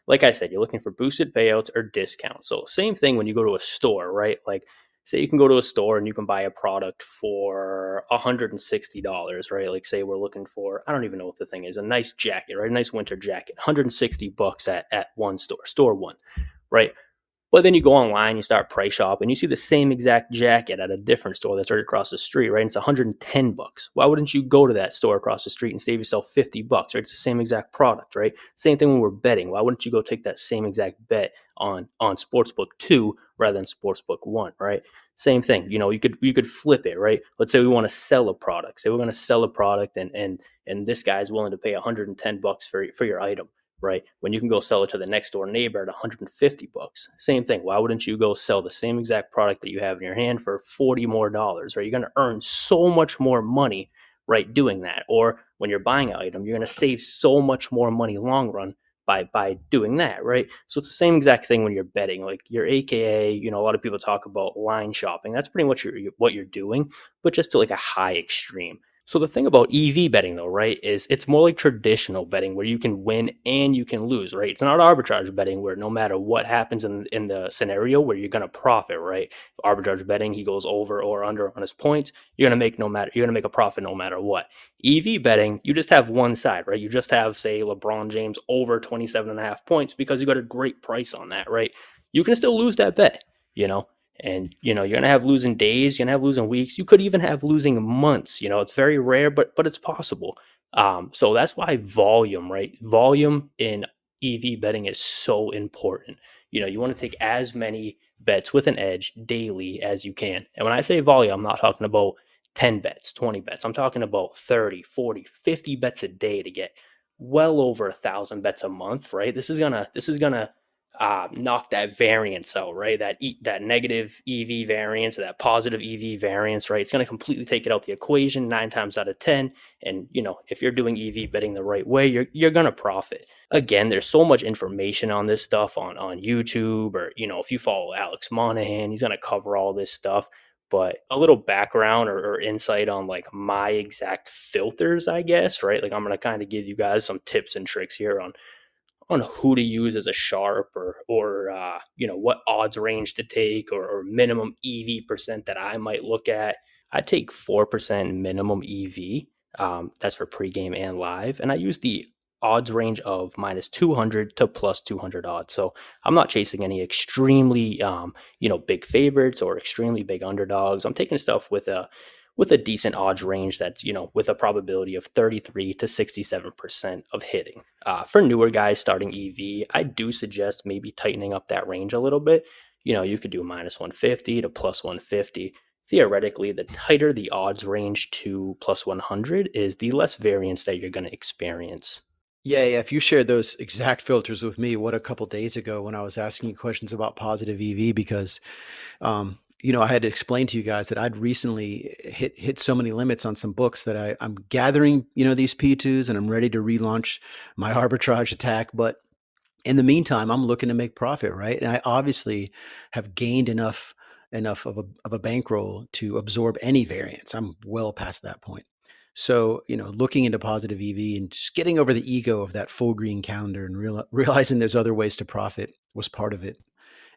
like I said, you're looking for boosted payouts or discounts. So same thing when you go to a store, right? Like say you can go to a store and you can buy a product for $160, right? Like say we're looking for, I don't even know what the thing is, a nice jacket, right? A nice winter jacket, $160 at one store one, right? But then you go online, you start price shop, and you see the same exact jacket at a different store that's right across the street, right? And it's $110. Why wouldn't you go to that store across the street and save yourself $50, right? It's the same exact product, right? Same thing when we're betting. Why wouldn't you go take that same exact bet on Sportsbook 2 rather than Sportsbook 1, right? Same thing. You could flip it, right? Let's say we want to sell a product. Say we're going to sell a product, and this guy's willing to pay $110 for your item. Right? When you can go sell it to the next door neighbor at $150. Same thing. Why wouldn't you go sell the same exact product that you have in your hand for $40 more, right? You're going to earn so much more money, right, doing that. Or when you're buying an item, you're going to save so much more money long run by doing that, right? So it's the same exact thing when you're betting. Like your AKA, a lot of people talk about line shopping. That's pretty much what you're doing, but just to like a high extreme. So the thing about EV betting though, right, is it's more like traditional betting where you can win and you can lose, right? It's not arbitrage betting where no matter what happens in the scenario where you're going to profit, right? Arbitrage betting, he goes over or under on his points, you're going to make a profit no matter what. EV betting, you just have one side, right? You just have, say, LeBron James over 27.5 points because you got a great price on that, right? You can still lose that bet, and you're gonna have losing days, you're gonna have losing weeks, you could even have losing months. It's very rare, but it's possible. So that's why volume, right? Volume in EV betting is so important. You want to take as many bets with an edge daily as you can. And when I say volume, I'm not talking about 10 bets, 20 bets. I'm talking about 30, 40, 50 bets a day to get well over 1,000 bets a month, right? This is gonna knock that variance out, right? That negative EV variance, or that positive EV variance, right? It's going to completely take it out the equation 9 times out of 10. And if you're doing EV betting the right way, you're going to profit. Again, there's so much information on this stuff on YouTube, or if you follow Alex Monahan, he's going to cover all this stuff. But a little background or insight on like my exact filters, I guess, right? Like I'm going to kind of give you guys some tips and tricks here on who to use as a sharp, or what odds range to take, or minimum EV percent that I might look at. I take 4% minimum EV. That's for pregame and live, and I use the odds range of minus 200 to plus 200 odds. So I'm not chasing any extremely big favorites or extremely big underdogs. I'm taking stuff with a decent odds range that's, with a probability of 33 to 67% of hitting. For newer guys starting EV, I do suggest maybe tightening up that range a little bit. You could do minus 150 to plus 150. Theoretically, the tighter the odds range to plus 100 is, the less variance that you're going to experience. Yeah. If you shared those exact filters with me, a couple days ago when I was asking you questions about positive EV, because I had to explain to you guys that I'd recently hit so many limits on some books that I'm gathering, these P2s, and I'm ready to relaunch my arbitrage attack. But in the meantime, I'm looking to make profit, right? And I obviously have gained enough of a bankroll to absorb any variance. I'm well past that point. So, looking into positive EV and just getting over the ego of that full green calendar and realizing there's other ways to profit was part of it.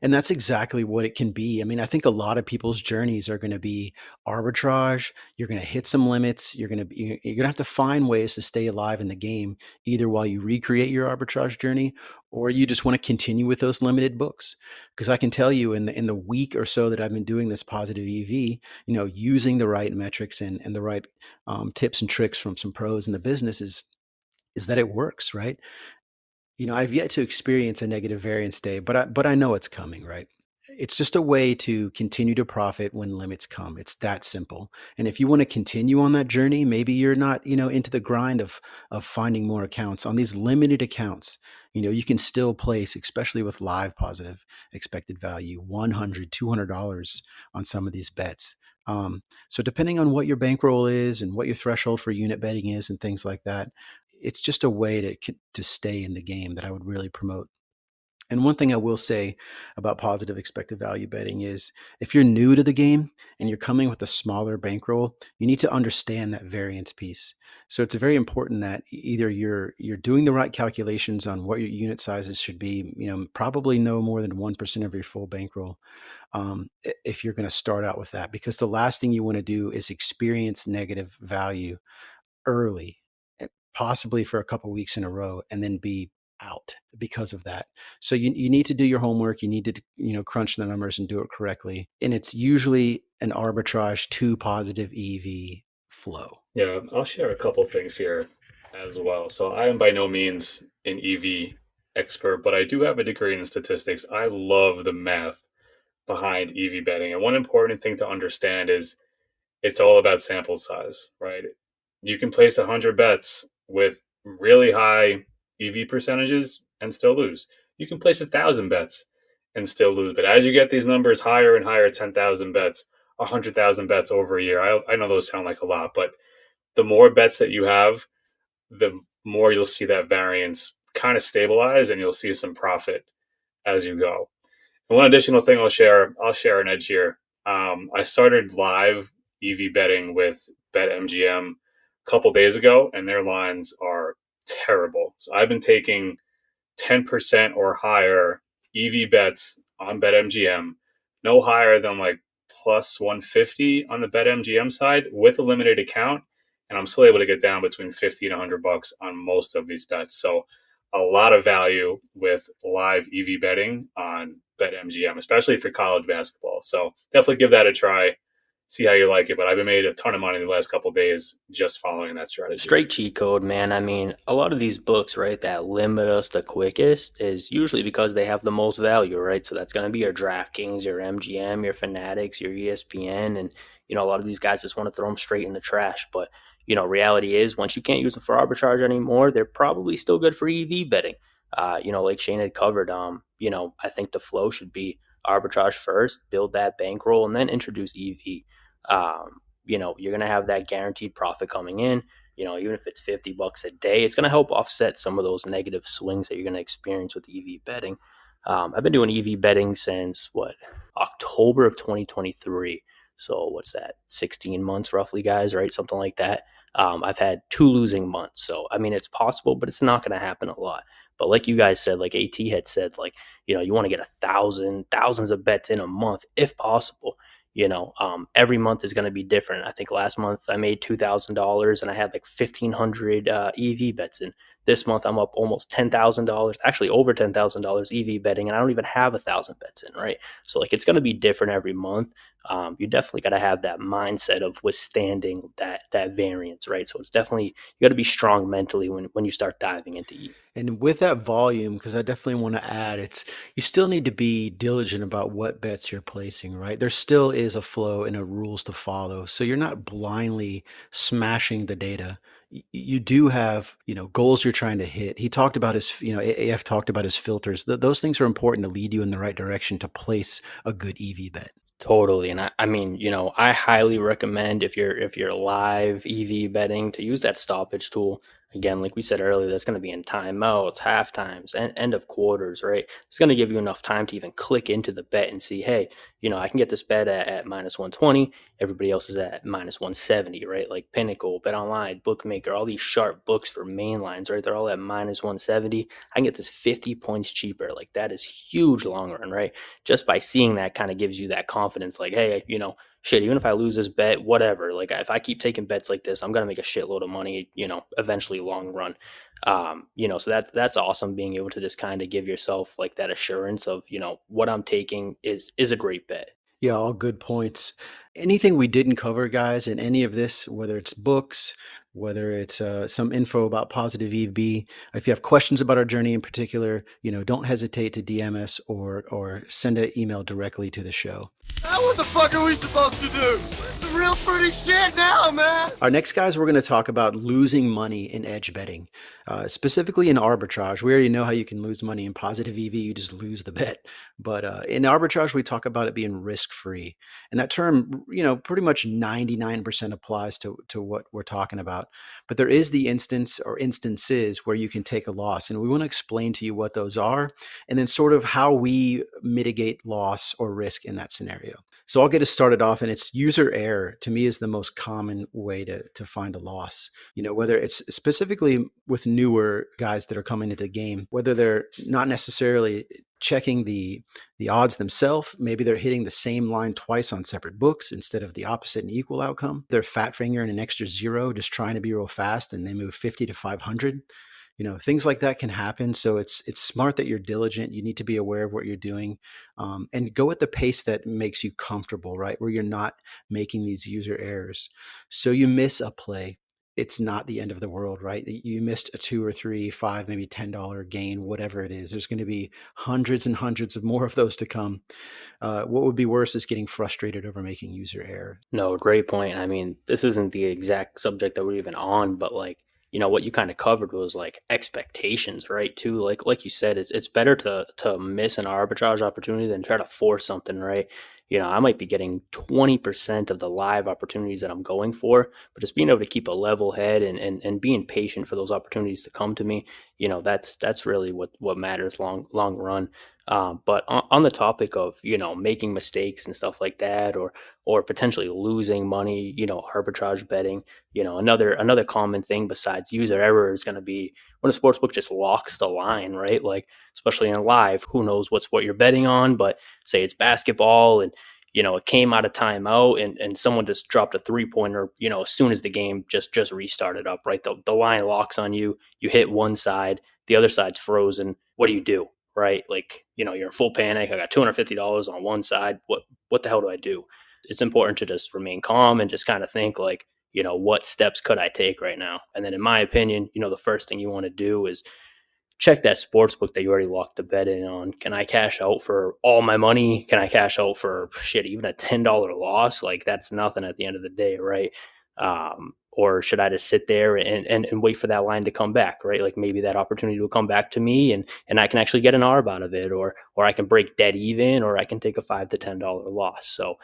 And that's exactly what it can be. I mean, I think a lot of people's journeys are going to be arbitrage. You're going to hit some limits. You're going to have to find ways to stay alive in the game, either while you recreate your arbitrage journey, or you just want to continue with those limited books. Because I can tell you, in the week or so that I've been doing this positive EV, using the right metrics and the right tips and tricks from some pros in the business is that it works, right? I've yet to experience a negative variance day, but I know it's coming, right? It's just a way to continue to profit when limits come. It's that simple. And if you want to continue on that journey, maybe you're not, into the grind of finding more accounts on these limited accounts. You can still place, especially with live positive expected value, $100, $200 on some of these bets. So depending on what your bankroll is and what your threshold for unit betting is and things like that, it's just a way to stay in the game that I would really promote. And one thing I will say about positive expected value betting is, if you're new to the game and you're coming with a smaller bankroll, you need to understand that variance piece. So it's very important that either you're doing the right calculations on what your unit sizes should be, probably no more than 1% of your full bankroll, if you're going to start out with that, because the last thing you want to do is experience negative value early, possibly for a couple of weeks in a row, and then be out because of that. So you need to do your homework. You need to crunch the numbers and do it correctly. And it's usually an arbitrage to positive EV flow. Yeah, I'll share a couple things here as well. So I am by no means an EV expert, but I do have a degree in statistics. I love the math behind EV betting. And one important thing to understand is it's all about sample size, right? You can place 100 bets with really high EV percentages and still lose. You can place 1,000 bets and still lose. But as you get these numbers higher and higher, 10,000 bets, 100,000 bets over a year, I know those sound like a lot, but the more bets that you have, the more you'll see that variance kind of stabilize, and you'll see some profit as you go. And one additional thing I'll share an edge here. I started live EV betting with BetMGM a couple days ago, and their lines are terrible. So I've been taking 10% or higher EV bets on BetMGM, no higher than like plus 150 on the BetMGM side with a limited account. And I'm still able to get down between 50 and $100 on most of these bets. So a lot of value with live EV betting on BetMGM, especially for college basketball. So definitely give that a try. See how you like it. But I've been made a ton of money in the last couple of days just following that strategy. Straight cheat code, man. I mean, a lot of these books, right, that limit us the quickest is usually because they have the most value, right? So that's going to be your DraftKings, your MGM, your Fanatics, your ESPN. And, a lot of these guys just want to throw them straight in the trash. But, reality is once you can't use them for arbitrage anymore, they're probably still good for EV betting. Like Shane had covered, I think the flow should be arbitrage first, build that bankroll, and then introduce EV. You're going to have that guaranteed profit coming in, even if it's $50 a day, it's going to help offset some of those negative swings that you're going to experience with EV betting. I've been doing EV betting since October of 2023. So what's that? 16 months roughly, guys, right? Something like that. I've had 2 losing months. So, I mean, it's possible, but it's not going to happen a lot. But like you guys said, like AT had said, you want to get thousands of bets in a month if possible. Every month is going to be different. I think last month I made $2,000 and I had like 1,500 EV bets in. This month I'm up almost $10,000, actually over $10,000 EV betting, and I don't even have 1,000 bets in, right? So it's going to be different every month. You definitely got to have that mindset of withstanding that variance, right? So it's definitely, you got to be strong mentally when you start diving into EV. And with that volume, because I definitely want to add, you still need to be diligent about what bets you're placing, right? There still is a flow and a rules to follow. So you're not blindly smashing the data. You do have, goals you're trying to hit. He talked about his, AF talked about his filters. Those things are important to lead you in the right direction to place a good EV bet. Totally. And I mean, I highly recommend if you're live EV betting to use that stoppage tool. Again, like we said earlier, that's going to be in timeouts, half times, and end of quarters, right? It's going to give you enough time to even click into the bet and see, hey, I can get this bet at minus 120. Everybody else is at minus 170, right? Like Pinnacle, Bet Online, Bookmaker, all these sharp books for main lines, right? They're all at minus 170. I can get this 50 points cheaper. Like that is huge long run, right? Just by seeing that kind of gives you that confidence, like, hey, shit, even if I lose this bet, whatever, like if I keep taking bets like this, I'm going to make a shitload of money, eventually long run. So that's awesome, being able to just kind of give yourself like that assurance of, what I'm taking is a great bet. Yeah, all good points. Anything we didn't cover, guys, in any of this, whether it's books, whether it's some info about positive EV, if you have questions about our journey in particular, don't hesitate to DM us or send an email directly to the show. Now what the fuck are we supposed to do? Some real pretty shit now, man. Our next, guys, we're going to talk about losing money in edge betting, specifically in arbitrage. We already know how you can lose money in positive EV. You just lose the bet. But in arbitrage, we talk about it being risk-free. And that term, pretty much 99% applies to what we're talking about. But there is the instance or instances where you can take a loss. And we want to explain to you what those are and then sort of how we mitigate loss or risk in that scenario. So I'll get us started off, and it's user error to me is the most common way to find a loss. Whether it's specifically with newer guys that are coming into the game, whether they're not necessarily checking the odds themselves, maybe they're hitting the same line twice on separate books instead of the opposite and equal outcome. They're fat fingering an extra zero, just trying to be real fast, and they move 50 to 500. Things like that can happen. So it's smart that you're diligent. You need to be aware of what you're doing, and go at the pace that makes you comfortable, right? Where you're not making these user errors. So you miss a play, it's not the end of the world, right? You missed a $2 or $3, $5, maybe $10 gain, whatever it is. There's going to be hundreds and hundreds of more of those to come. What would be worse is getting frustrated over making user error. No, great point. I mean, this isn't the exact subject that we're even on, but what you kind of covered was like expectations, right? Too, like you said, it's better to miss an arbitrage opportunity than try to force something, right? I might be getting 20% of the live opportunities that I'm going for, but just being able to keep a level head and being patient for those opportunities to come to me, that's really what matters long run. But on the topic of, making mistakes and stuff like that, or potentially losing money, arbitrage betting, another common thing besides user error is going to be when a sportsbook just locks the line, right? Like, especially in live, who knows what you're betting on, but say it's basketball and, it came out of timeout and someone just dropped a 3-pointer, as soon as the game just restarted up, right? The line locks on you, you hit one side, the other side's frozen. What do you do? Right? Like, you're in full panic. I got $250 on one side. What the hell do I do? It's important to just remain calm and just kind of think like, what steps could I take right now? And then in my opinion, the first thing you want to do is check that sports book that you already locked the bet in on. Can I cash out for all my money? Can I cash out for even a $10 loss? Like, that's nothing at the end of the day, right? Or should I just sit there and wait for that line to come back, right? Like, maybe that opportunity will come back to me and I can actually get an ARB out of it, or I can break dead even, or I can take a $5 to $10 loss. So,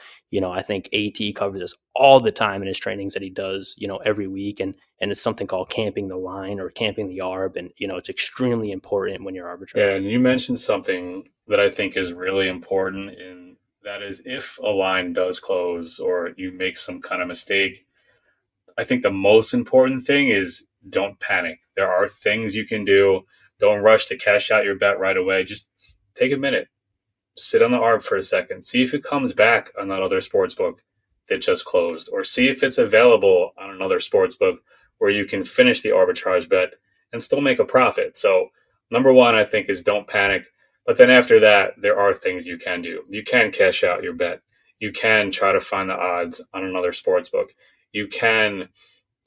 I think AT covers this all the time in his trainings that he does, every week. And it's something called camping the line or camping the ARB. And, it's extremely important when you're arbitraging. Yeah, and you mentioned something that I think is really important, and that is if a line does close or you make some kind of mistake, I think the most important thing is don't panic. There are things you can do. Don't rush to cash out your bet right away. Just take a minute, sit on the ARB for a second, see if it comes back on that other sports book that just closed, or see if it's available on another sports book where you can finish the arbitrage bet and still make a profit. So number one, I think, is don't panic. But then after that, there are things you can do. You can cash out your bet. You can try to find the odds on another sports book. You can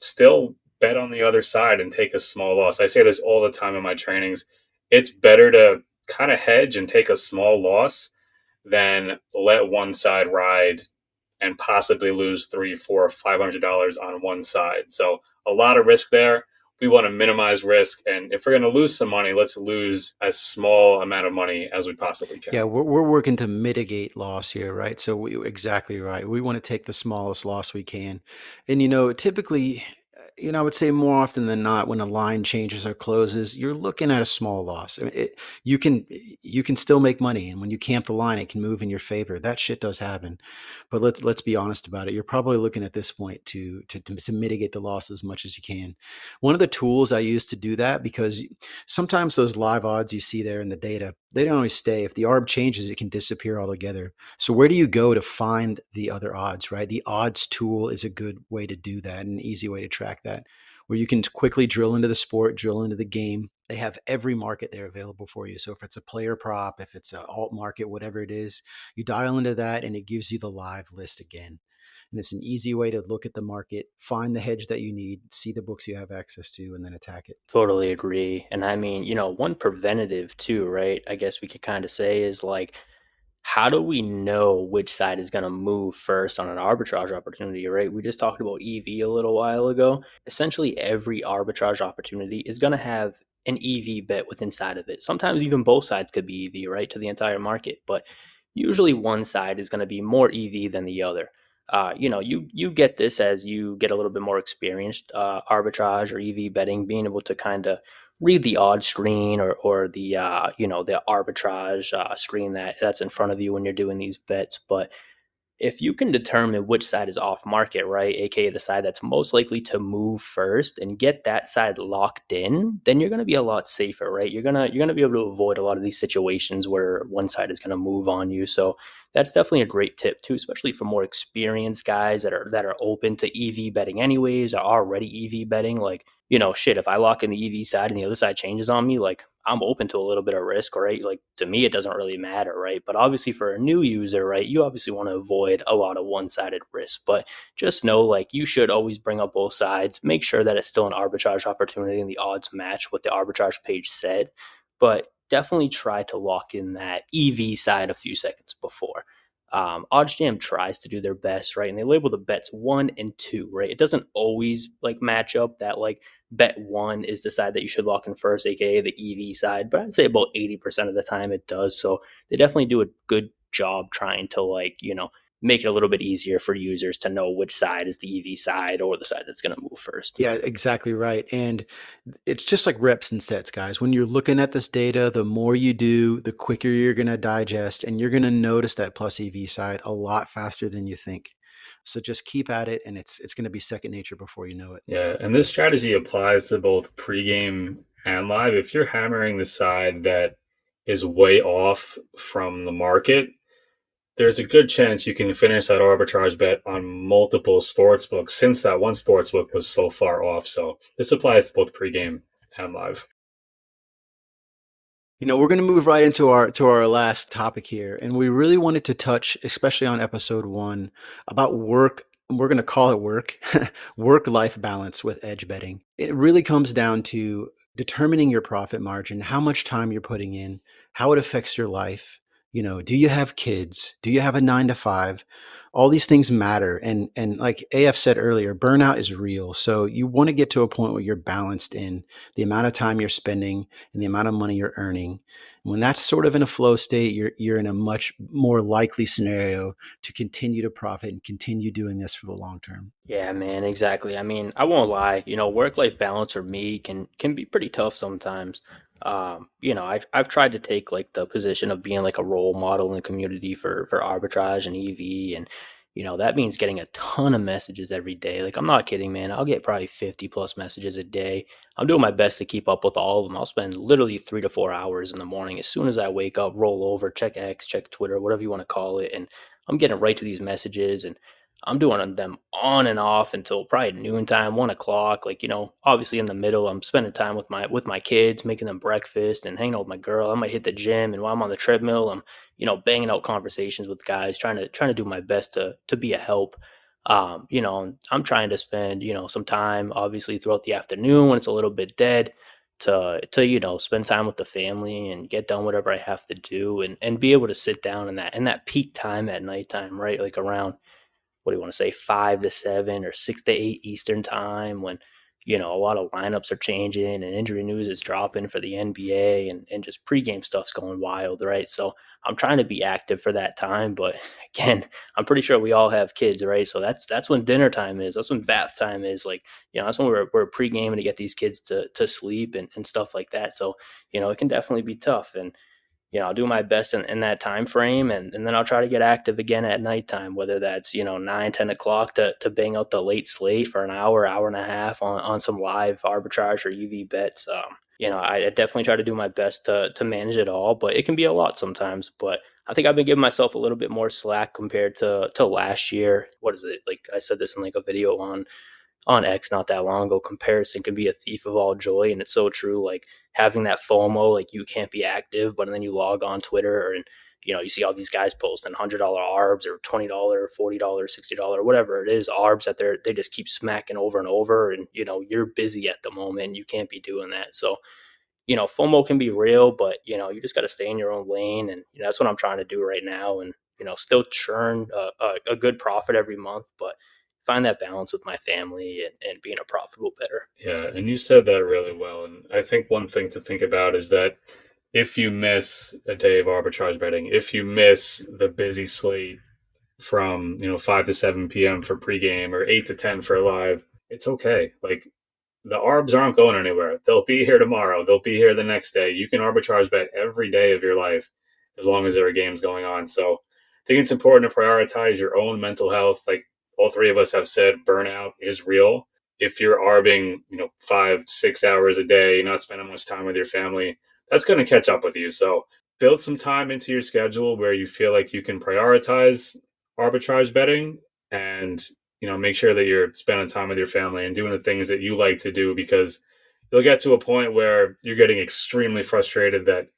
still bet on the other side and take a small loss. I say this all the time in my trainings. It's better to kind of hedge and take a small loss than let one side ride and possibly lose $300, $400, $500 on one side. So a lot of risk there. We want to minimize risk. And if we're going to lose some money, let's lose as small amount of money as we possibly can. Yeah, we're working to mitigate loss here, right? So exactly right. We want to take the smallest loss we can. And, typically, I would say more often than not, when a line changes or closes, you're looking at a small loss. I mean, you can still make money, and when you camp the line, it can move in your favor. That shit does happen, but let's be honest about it. You're probably looking at this point to mitigate the loss as much as you can. One of the tools I use to do that, because sometimes those live odds you see there in the data, they don't always stay. If the ARB changes, it can disappear altogether. So where do you go to find the other odds, right? The odds tool is a good way to do that, and an easy way to track that, where you can quickly drill into the sport, drill into the game. They have every market there available for you. So if it's a player prop, if it's an alt market, whatever it is, you dial into that and it gives you the live list again. And it's an easy way to look at the market, find the hedge that you need, see the books you have access to, and then attack it. Totally agree. And I mean, one preventative too, right? I guess we could kind of say is like, how do we know which side is going to move first on an arbitrage opportunity, right? We just talked about EV a little while ago. Essentially, every arbitrage opportunity is going to have an EV bet with inside of it. Sometimes even both sides could be EV, right, to the entire market. But usually one side is going to be more EV than the other. You get this as you get a little bit more experienced arbitrage or EV betting, being able to kind of read the odd screen or the the arbitrage screen that's in front of you when you're doing these bets. But if you can determine which side is off market, right, aka the side that's most likely to move first, and get that side locked in, then you're going to be a lot safer, right? You're gonna be able to avoid a lot of these situations where one side is going to move on you. So that's definitely a great tip too, especially for more experienced guys that are open to EV betting anyways, are already EV betting. Like, if I lock in the EV side and the other side changes on me, like, I'm open to a little bit of risk, right? Like, to me, it doesn't really matter, right? But obviously for a new user, right, you obviously want to avoid a lot of one-sided risk. But just know, like, you should always bring up both sides. Make sure that it's still an arbitrage opportunity and the odds match what the arbitrage page said. But definitely try to lock in that EV side a few seconds before. OddsJam tries to do their best, right? And they label the bets 1 and 2, right? It doesn't always like match up that like bet 1 is the side that you should lock in first, aka the EV side, but I'd say about 80% of the time it does. So they definitely do a good job trying to like, make it a little bit easier for users to know which side is the EV side or the side that's going to move first. Yeah, exactly right. And it's just like reps and sets, guys. When you're looking at this data, the more you do, the quicker you're going to digest, and you're going to notice that plus EV side a lot faster than you think. So just keep at it, and it's going to be second nature before you know it. Yeah, and this strategy applies to both pregame and live. If you're hammering the side that is way off from the market, there's a good chance you can finish that arbitrage bet on multiple sportsbooks since that one sportsbook was so far off. So this applies to both pregame and live. We're going to move right into our last topic here, and we really wanted to touch, especially on episode 1, about work. We're going to call it work-life balance with edge betting. It really comes down to determining your profit margin, how much time you're putting in, how it affects your life. Do you have kids? Do you have a 9 to 5? All these things matter. And like AF said earlier, burnout is real. So you want to get to a point where you're balanced in the amount of time you're spending and the amount of money you're earning. When that's sort of in a flow state, you're in a much more likely scenario to continue to profit and continue doing this for the long term. Yeah, man, exactly. I mean, I won't lie, work-life balance for me can be pretty tough sometimes. I've tried to take like the position of being like a role model in the community for arbitrage and EV, and that means getting a ton of messages every day. Like, I'm not kidding, man. I'll get probably 50 plus messages a day. I'm doing my best to keep up with all of them. I'll spend literally 3 to 4 hours in the morning as soon as I wake up, roll over, check X, check Twitter, whatever you want to call it, and I'm getting right to these messages, and I'm doing them on and off until probably noontime, 1 o'clock. Like, obviously in the middle, I'm spending time with my kids, making them breakfast and hanging out with my girl. I might hit the gym, and while I'm on the treadmill, I'm, banging out conversations with guys, trying to do my best to be a help. I'm trying to spend, some time obviously throughout the afternoon when it's a little bit dead to spend time with the family and get done whatever I have to do, and be able to sit down in that peak time at nighttime, right? Like around, what do you want to say, 5 to 7 or 6 to 8 Eastern time, when, a lot of lineups are changing and injury news is dropping for the NBA, and just pregame stuff's going wild, right? So I'm trying to be active for that time. But again, I'm pretty sure we all have kids, right? So that's when dinner time is. That's when bath time is. Like, that's when we're pregaming to get these kids to sleep and stuff like that. So, it can definitely be tough. And I'll do my best in that time frame, and then I'll try to get active again at nighttime, whether that's, 9, 10 o'clock to bang out the late slate for an hour and a half on some live arbitrage or UV bets. I definitely try to do my best to manage it all, but it can be a lot sometimes. But I think I've been giving myself a little bit more slack compared to last year. What is it? Like, I said this in like a video on X not that long ago. Comparison can be a thief of all joy, and it's so true. Like, having that FOMO, like, you can't be active, but then you log on Twitter, and you see all these guys posting $100 ARBs or $20, $40, $60, whatever it is, ARBs that they just keep smacking over and over, and you're busy at the moment, you can't be doing that. So FOMO can be real, but you just got to stay in your own lane, and that's what I'm trying to do right now, and still churn a good profit every month, but find that balance with my family and being a profitable bettor. Yeah, and you said that really well. And I think one thing to think about is that if you miss a day of arbitrage betting, if you miss the busy slate from 5 to 7 p.m. for pregame or 8 to 10 for live, it's okay. Like, the ARBs aren't going anywhere. They'll be here tomorrow. They'll be here the next day. You can arbitrage bet every day of your life as long as there are games going on. So I think it's important to prioritize your own mental health. Like, all three of us have said, burnout is real. If you're arbing, 5, 6 hours a day, not spending much time with your family, that's going to catch up with you. So build some time into your schedule where you feel like you can prioritize arbitrage betting, and, make sure that you're spending time with your family and doing the things that you like to do, because you'll get to a point where you're getting extremely frustrated that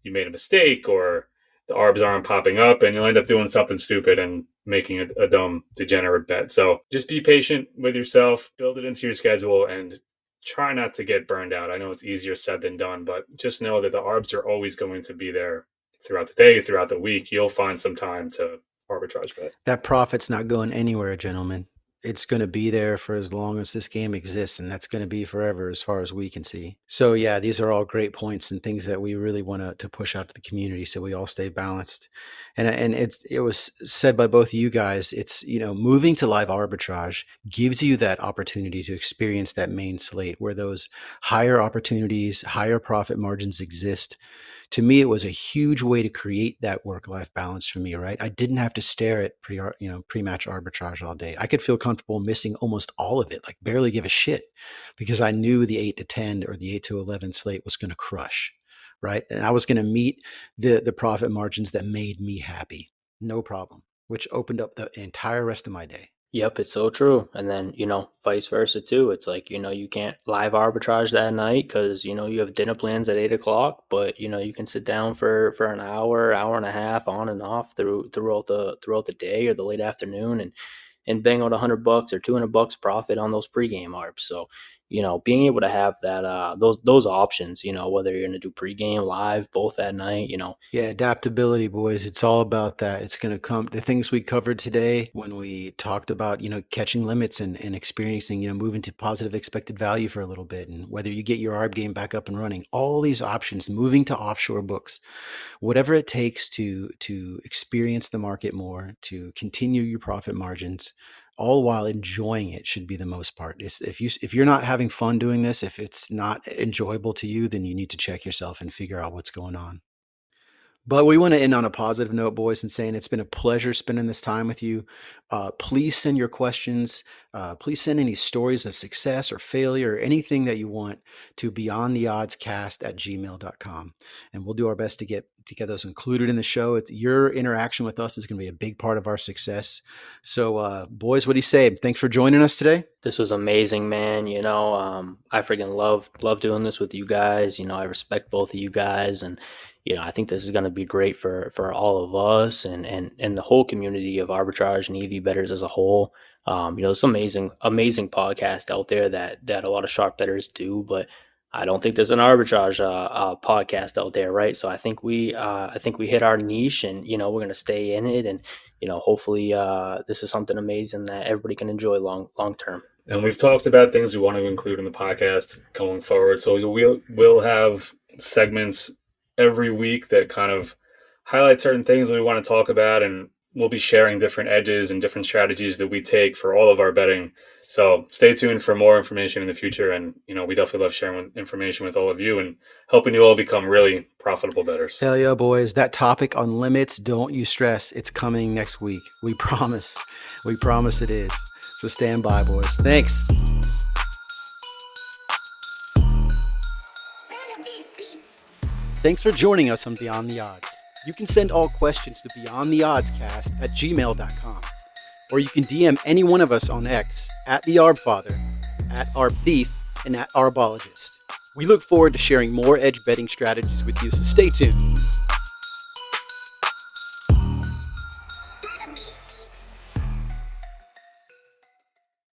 you made a mistake or the ARBs aren't popping up, and you'll end up doing something stupid and making a dumb, degenerate bet. So just be patient with yourself, build it into your schedule, and try not to get burned out. I know it's easier said than done, but just know that the ARBs are always going to be there throughout the day, throughout the week. You'll find some time to arbitrage bet. That profit's not going anywhere, gentlemen. It's going to be there for as long as this game exists, and that's going to be forever as far as we can see. So yeah, these are all great points and things that we really want to push out to the community so we all stay balanced. And it was said by both of you guys, it's, moving to live arbitrage gives you that opportunity to experience that main slate where those higher opportunities, higher profit margins exist. To me, it was a huge way to create that work-life balance for me, right? I didn't have to stare at pre-match arbitrage all day. I could feel comfortable missing almost all of it, like barely give a shit, because I knew the 8 to 10 or the 8 to 11 slate was going to crush, right? And I was going to meet the profit margins that made me happy, no problem, which opened up the entire rest of my day. Yep, it's so true. And then, vice versa too. It's like, you can't live arbitrage that night because, you have dinner plans at 8 o'clock, but you can sit down for an hour and a half on and off throughout the day or the late afternoon and bang out $100 or $200 profit on those pregame arbs. So, being able to have that those options, whether you're gonna do pregame, live, both at night, Yeah, adaptability, boys. It's all about that. It's going to come, the things we covered today when we talked about, catching limits and experiencing, moving to positive expected value for a little bit, and whether you get your ARB game back up and running, all these options, moving to offshore books, whatever it takes to experience the market more, to continue your profit margins, all while enjoying it should be the most part. If you're not having fun doing this, if it's not enjoyable to you, then you need to check yourself and figure out what's going on. But we want to end on a positive note, boys, and saying it's been a pleasure spending this time with you. Please send your questions. Please send any stories of success or failure or anything that you want to beyondtheoddscast@gmail.com. And we'll do our best to get those included in the show. Your interaction with us is going to be a big part of our success. So, boys, what do you say? Thanks for joining us today. This was amazing, man. I freaking love doing this with you guys. I respect both of you guys, and I think this is going to be great for all of us and the whole community of arbitrage and EV bettors as a whole. There's some amazing podcasts out there that a lot of sharp bettors do, but I don't think there's an arbitrage podcast out there, right? So I think we hit our niche, and we're going to stay in it, and hopefully this is something amazing that everybody can enjoy long term. And we've talked about things we want to include in the podcast going forward. So we'll have segments every week that kind of highlight certain things that we want to talk about, and we'll be sharing different edges and different strategies that we take for all of our betting. So stay tuned for more information in the future. And, we definitely love sharing information with all of you and helping you all become really profitable bettors. Hell yeah, boys. That topic on limits, don't you stress. It's coming next week. We promise. We promise it is. So stand by, boys. Thanks. Thanks for joining us on Beyond the Odds. You can send all questions to beyondtheoddscast@gmail.com, or you can DM any one of us on X @thearbfather, @arbthief, and @arbologist. We look forward to sharing more edge betting strategies with you, so stay tuned.